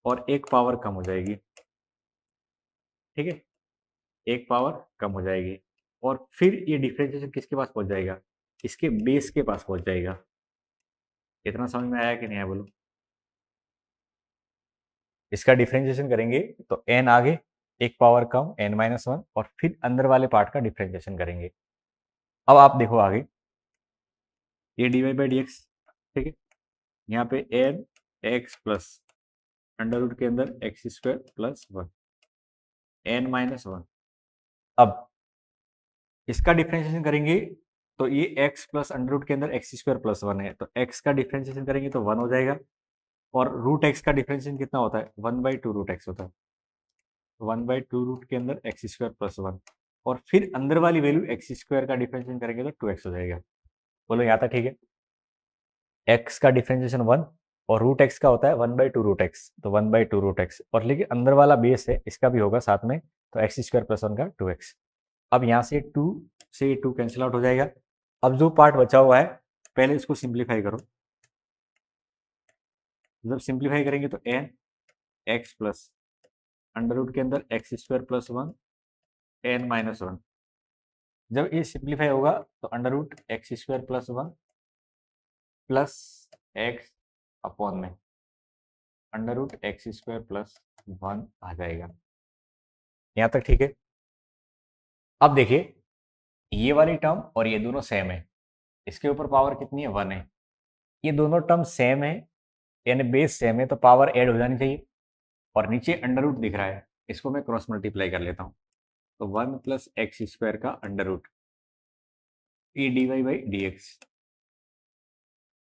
और एक पावर कम हो जाएगी, ठीक है, एक पावर कम हो जाएगी, और फिर ये डिफरेंशिएशन किसके पास पहुंच जाएगा, इसके बेस के पास पहुंच जाएगा। इतना समझ में आया कि नहीं आया बोलो। इसका डिफरेंशिएशन करेंगे तो n आगे, एक पावर कम n माइनस वन, और फिर अंदर वाले पार्ट का डिफरेंशिएशन करेंगे। अब आप देखो आगे, ये d y by d x, ठीक है, यहाँ पे n x plus under root के अंदर x square plus one, n minus one. अब इसका डिफरेंशिएशन करेंगे तो ये x प्लस अंडर रूट के अंदर एक्स स्क्वायर प्लस वन है, तो x का डिफरेंशिएशन करेंगे तो वन हो जाएगा, और रूट x का डिफरेंशिएशन कितना होता है, one by two root x होता है, वन बाई टू रूट के अंदर एक्स स्क्वायर प्लस वन, और फिर अंदर वाली वैल्यू एक्स स्क्वायर का डिफरेंशिएशन करेंगे तो टू एक्स हो जाएगा। बोलो यहाँ तक ठीक है। x का डिफरेंशिएशन वन, और रूट एक्स का होता है one by two root x, तो one by two root x, और लेकिन अंदर वाला बेस है इसका भी होगा साथ में, तो एक्स स्क्वायर प्लस वन का टू एक्स। अब यहाँ से टू से टू कैंसिल आउट हो जाएगा। अब जो पार्ट बचा हुआ है पहले इसको सिंप्लीफाई करो। जब सिंप्लीफाई करेंगे तो n x plus under root के अंदर x square plus one, n minus one. जब ये सिंप्लीफाई होगा तो under root x square plus one plus x upon में under root x square plus one आ जाएगा। यहाँ तक ठीक है। अब देखिए, ये वाली टर्म और ये दोनों सेम है, इसके ऊपर पावर कितनी है, वन है। ये दोनों टर्म सेम है, यानी बेस सेम है, तो पावर ऐड हो जानी चाहिए। और नीचे अंडर रूट दिख रहा है, इसको मैं क्रॉस मल्टीप्लाई कर लेता हूँ, तो वन प्लस एक्स स्क्वायर का under root e d y by d x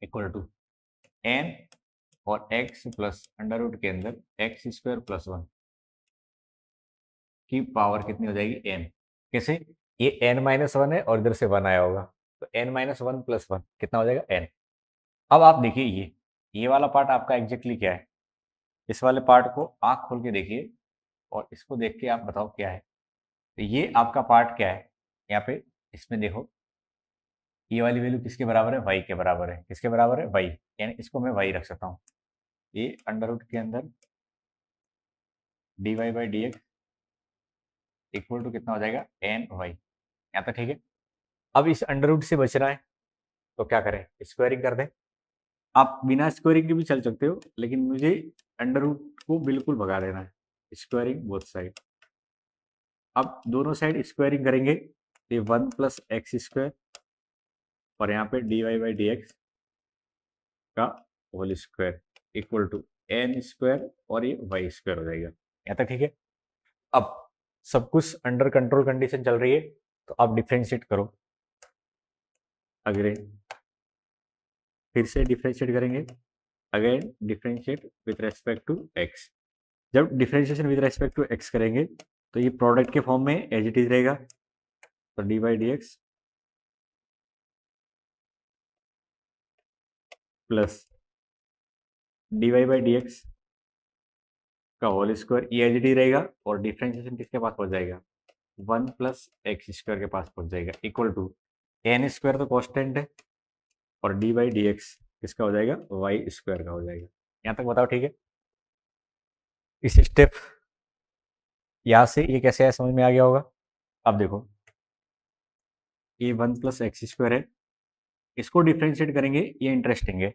equal to n और एक्स प्लस अंडर रूट के अंदर एक्स स्क्वायर प्लस वन की पावर कितनी हो जाएगी, एन। कैसे, ये एन माइनस वन है और इधर से वन आया होगा, तो n minus one plus one कितना हो जाएगा, एन। अब आप देखिए, ये वाला पार्ट आपका एग्जैक्टली क्या है, इस वाले पार्ट को आंख खोल के देखिए और इसको देख के आप बताओ क्या है। तो ये आपका पार्ट क्या है, यहाँ पे इसमें देखो, ये वाली वैल्यू किसके बराबर है, वाई के बराबर है। किसके बराबर है, वाई, यानी इसको मैं वाई रख सकता हूँ। ये अंडर रूट के अंदर d y by d x equal to कितना हो जाएगा, एन वाई। यहाँ तक ठीक है। अब इस अंडर रूट से बचना है तो क्या करें, स्क्वायरिंग कर दें। आप बिना स्क्वायरिंग के भी चल सकते हो, लेकिन मुझे अंडर रूट को बिल्कुल भगा देना है, स्क्वायरिंग बोथ साइड। अब दोनों साइड स्क्वायरिंग करेंगे, ये वन प्लस एक्स स्क्वायर और यहाँ पे d y by d x का whole square equal to n square, और ये वाई स्क्वायर हो जाएगा। यहाँ तक ठीक है। अब सब कुछ अंडर कंट्रोल कंडीशन चल रही है, तो आप डिफ्रेंशिएट करो। अगेन फिर से डिफ्रेंशिएट करेंगे, again differentiate with respect to x. जब differentiation with respect to x करेंगे तो ये प्रोडक्ट के फॉर्म में एज इट इज रहेगा, तो d by d x plus d y by d x का होल स्क्वायर, ये एज इट इज रहेगा, और डिफ्रेंशिएशन किसके पास पहुंच जाएगा, 1 प्लस एक्स स्क्वायर के पास पहुंच जाएगा, इक्वल टू एन स्क्वायर तो कॉन्स्टेंट है, और डी बाई डी एक्स किसका हो जाएगा, वाई स्क्वायर का हो जाएगा। यहाँ तक बताओ ठीक है। इस स्टेप यहाँ से ये कैसे है समझ में आ गया होगा। अब देखो ये 1 प्लस एक्स स्क्वायर है, इसको डिफ्रेंशिएट करेंगे, ये इंटरेस्टिंग है।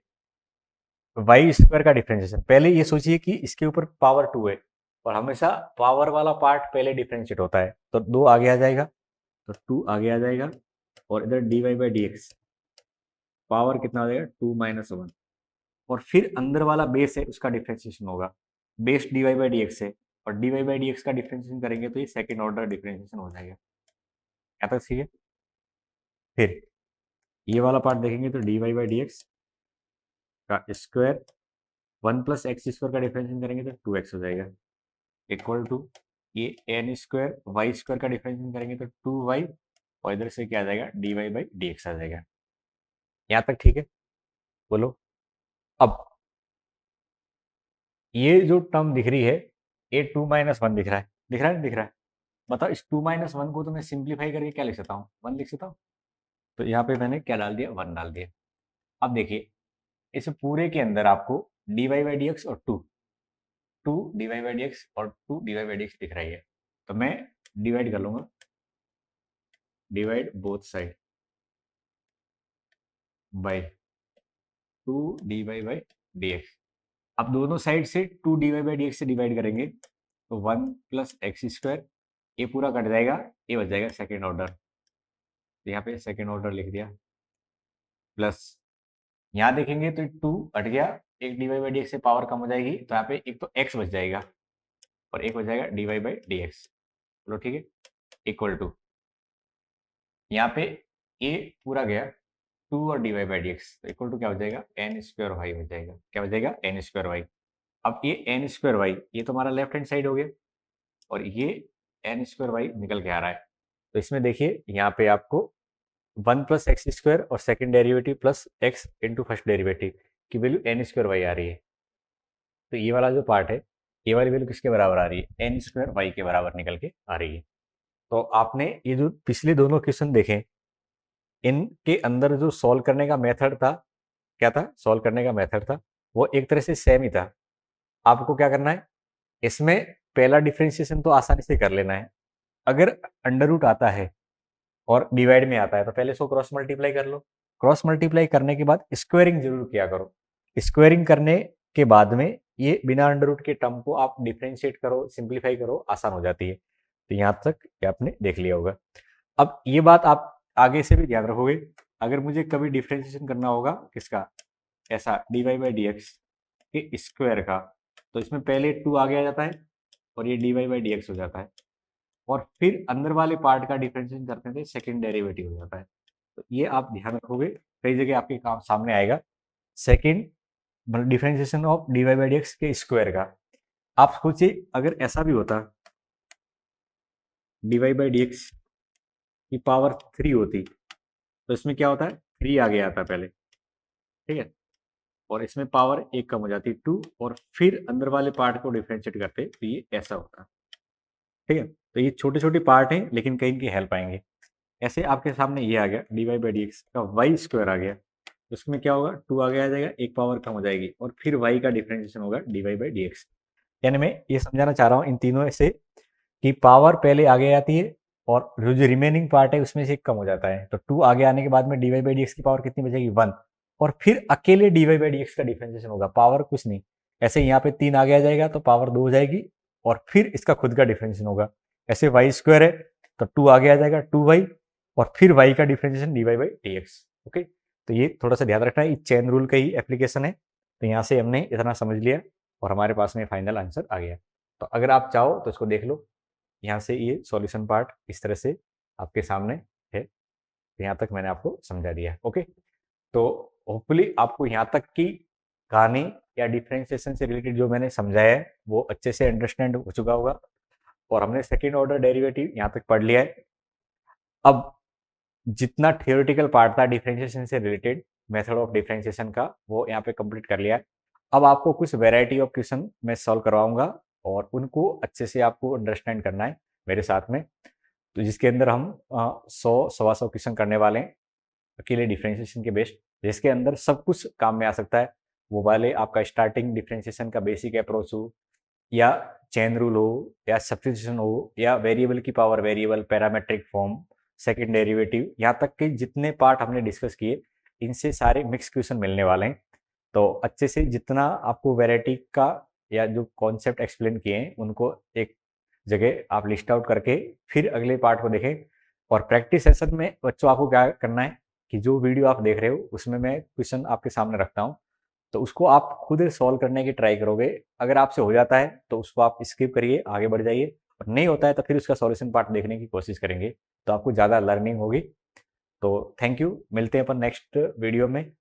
वाई स्क्वायर का डिफ्रेंशिएशन, पहले ये सोचिए कि इसके ऊपर पावर 2 है, और हमेशा पावर वाला पार्ट पहले डिफ्रेंशिएट होता है, तो 2 आगे आ जाएगा, तो 2 आगे आ जाएगा, और इधर d y by d x power कितना हो जाएगा, 2 माइनस 1, और फिर अंदर वाला बेस है उसका डिफ्रेंशिएशन होगा, base d y by d x है, और d y by d x का डिफ्रेंशिएशन करेंगे तो ये सेकेंड ऑर्डर डिफ्रेंशिएशन हो जाएगा। क्या तक ठीक है। फिर ये वाला पार्ट देखेंगे तो d y by d x का स्क्वायर 1 प्लस एक्स स्क्वायर का डिफरेंशिएशन करेंगे तो 2x हो जाएगा, इक्वल टू ये एन स्क्वायर वाई स्क्वायर का डिफरेंशिएशन करेंगे तो 2y, और इधर से क्या आ जाएगा, d y by d x आ जाएगा। यहाँ तक ठीक है। बोलो अब ये जो टर्म दिख रही है, ये 2 माइनस 1 दिख रहा है, दिख रहा है नहीं दिख रहा है, बताओ इस 2 माइनस 1 को तो मैं सिंप्लीफाई करके क्या लिख सकता हूँ, 1 लिख सकता हूँ, तो यहाँ पे मैंने क्या डाल दिया, 1 डाल दिया। अब देखिए इस पूरे के अंदर आपको d y by d x और 2 d y by d x और 2 d y by d x दिख रही है, तो मैं डिवाइड कर लूंगा, divide both side by 2 d y by d x. अब दोनों साइड से 2 d y by d x से डिवाइड करेंगे तो 1 प्लस एक्स स्क्वायर, ये पूरा कट जाएगा, ये बच जाएगा सेकेंड ऑर्डर, तो यहाँ पे सेकेंड ऑर्डर लिख दिया, प्लस यहाँ देखेंगे तो 2 हट गया, एक d y by d x से पावर कम हो जाएगी, तो यहाँ पे एक तो एक्स बच जाएगा, और एक बच जाएगा d y by d x. चलो ठीक है, इक्वल टू यहाँ पे ए पूरा गया 2 और d y by d x, तो इक्वल टू क्या हो जाएगा, एन स्क्वायर वाई हो जाएगा, क्या हो जाएगा, एन स्क्वायर वाई। अब ये एन स्क्वायर वाई ये तो हमारा लेफ्ट हैंड साइड हो गया, और ये एन स्क्वायर वाई निकल के आ रहा है, तो इसमें देखिए यहाँ पे आपको 1 प्लस एक्स स्क्वायर और second derivative plus x into first derivative की वैल्यू एन स्क्वायर वाई आ रही है, तो ये वाला जो पार्ट है, ये वाली वैल्यू किसके बराबर आ रही है, एन स्क्वायर वाई के बराबर निकल के आ रही है। तो आपने ये जो पिछले दोनों क्वेश्चन देखे, इनके अंदर जो सॉल्व करने का मेथड था, क्या था, सॉल्व करने का मेथड था वो एक तरह से सेम ही था। आपको क्या करना है, इसमें पहला डिफरेंशिएशन तो आसानी से कर लेना है, अगर अंडर रूट आता है और डिवाइड में आता है तो पहले इसको क्रॉस मल्टीप्लाई कर लो, क्रॉस मल्टीप्लाई करने के बाद स्क्वायरिंग जरूर किया करो, स्क्वायरिंग करने के बाद में ये बिना अंडर रूट के टर्म को आप डिफ्रेंशिएट करो, सिंप्लीफाई करो, आसान हो जाती है। तो यहाँ तक ये आपने देख लिया होगा। अब ये बात आप आगे से भी ध्यान रखोगे, अगर मुझे कभी डिफ्रेंशिएशन करना होगा किसका, ऐसा d y by d x के स्क्वायर का, तो इसमें पहले 2 आगे आ जाता है, और ये d y by d x हो जाता है, और फिर अंदर वाले पार्ट का डिफरेंशिएशन करते थे सेकंड डेरिवेटिव हो जाता है। तो ये आप ध्यान रखोगे, कई जगह आपके काम सामने आएगा, second differentiation of d y by d x के स्क्वायर का। आप सोचिए अगर ऐसा भी होता, d y by d x की पावर 3 होती, तो इसमें क्या होता है, 3 आगे आता पहले, ठीक है, और इसमें पावर 1 कम हो जाती 2, और फिर अंदर वाले पार्ट को डिफरेंशिएट करते तो ये ऐसा होता, ठीक है। तो ये छोटे छोटे पार्ट हैं लेकिन कहीं की हेल्प आएंगे। ऐसे आपके सामने ये आ गया d y by d x का वाई स्क्वायर आ गया, तो उसमें क्या होगा, 2 आगे आ जाएगा, एक पावर कम हो जाएगी, और फिर वाई का डिफरेंशिएशन होगा d y by d x. यानी मैं ये समझाना चाह रहा हूँ इन तीनों से कि पावर पहले आगे आती है, और जो रिमेनिंग पार्ट है उसमें से एक कम हो जाता है, तो 2 आगे आने के बाद में d y by d x की पावर कितनी बचेगी, 1, और फिर अकेले d y by d x का डिफरेंशिएशन होगा, पावर कुछ नहीं। ऐसे यहाँ पे 3 आगे आ जाएगा तो पावर 2 हो जाएगी, और फिर इसका खुद का डिफरेंशिएशन होगा। ऐसे वाई स्क्वायर है तो 2 आगे आ जाएगा 2y, और फिर y का differentiation d y by d x. Okay, तो ये थोड़ा सा ध्यान रखना है, ये चेन रूल का ही एप्लीकेशन है। तो यहाँ से हमने इतना समझ लिया, और हमारे पास में फाइनल आंसर आ गया। तो अगर आप चाहो तो इसको देख लो, यहाँ से ये सॉल्यूशन पार्ट इस तरह से आपके सामने है। यहाँ तक मैंने आपको समझा दिया। ओके, तो होपफुली आपको यहाँ तक की कहानी या डिफरेंशिएशन से रिलेटेड जो मैंने समझाया है वो अच्छे से अंडरस्टैंड हो चुका होगा, और हमने सेकेंड ऑर्डर डेरिवेटिव यहाँ तक पढ़ लिया है। अब जितना थियोरेटिकल पार्ट था डिफरेंशिएशन से रिलेटेड, मेथड ऑफ डिफरेंशिएशन का, वो यहाँ पे कंप्लीट कर लिया है। अब आपको कुछ वैरायटी ऑफ क्वेश्चन मैं सॉल्व करवाऊंगा और उनको अच्छे से आपको अंडरस्टैंड करना है मेरे साथ में, तो जिसके अंदर हम 100-125 क्वेश्चन करने वाले हैं अकेले डिफरेंशिएशन के बेस्ड, जिसके अंदर सब कुछ काम में आ सकता है। वो वाले आपका स्टार्टिंग डिफरेंशिएशन का बेसिक अप्रोच हो, या चेन रूल हो, या सब्स्टिट्यूशन हो, या वेरिएबल की power variable, parametric form, second derivative, यहाँ तक के जितने पार्ट हमने डिस्कस किए इनसे सारे मिक्स क्वेश्चन मिलने वाले हैं। तो अच्छे से जितना आपको वैरायटी का या जो कॉन्सेप्ट एक्सप्लेन किए हैं उनको एक जगह आप लिस्ट आउट करके फिर अगले पार्ट को देखें। और प्रैक्टिस सेशन में बच्चों आपको क्या करना है कि जो वीडियो आप देख रहे हो उसमें मैं क्वेश्चन आपके सामने रखता हूँ, तो उसको आप खुद सॉल्व करने की ट्राई करोगे। अगर आपसे हो जाता है तो उसको आप स्किप करिए, आगे बढ़ जाइए, और नहीं होता है तो फिर उसका सॉल्यूशन पार्ट देखने की कोशिश करेंगे, तो आपको ज़्यादा लर्निंग होगी। तो थैंक यू, मिलते हैं अपन नेक्स्ट वीडियो में।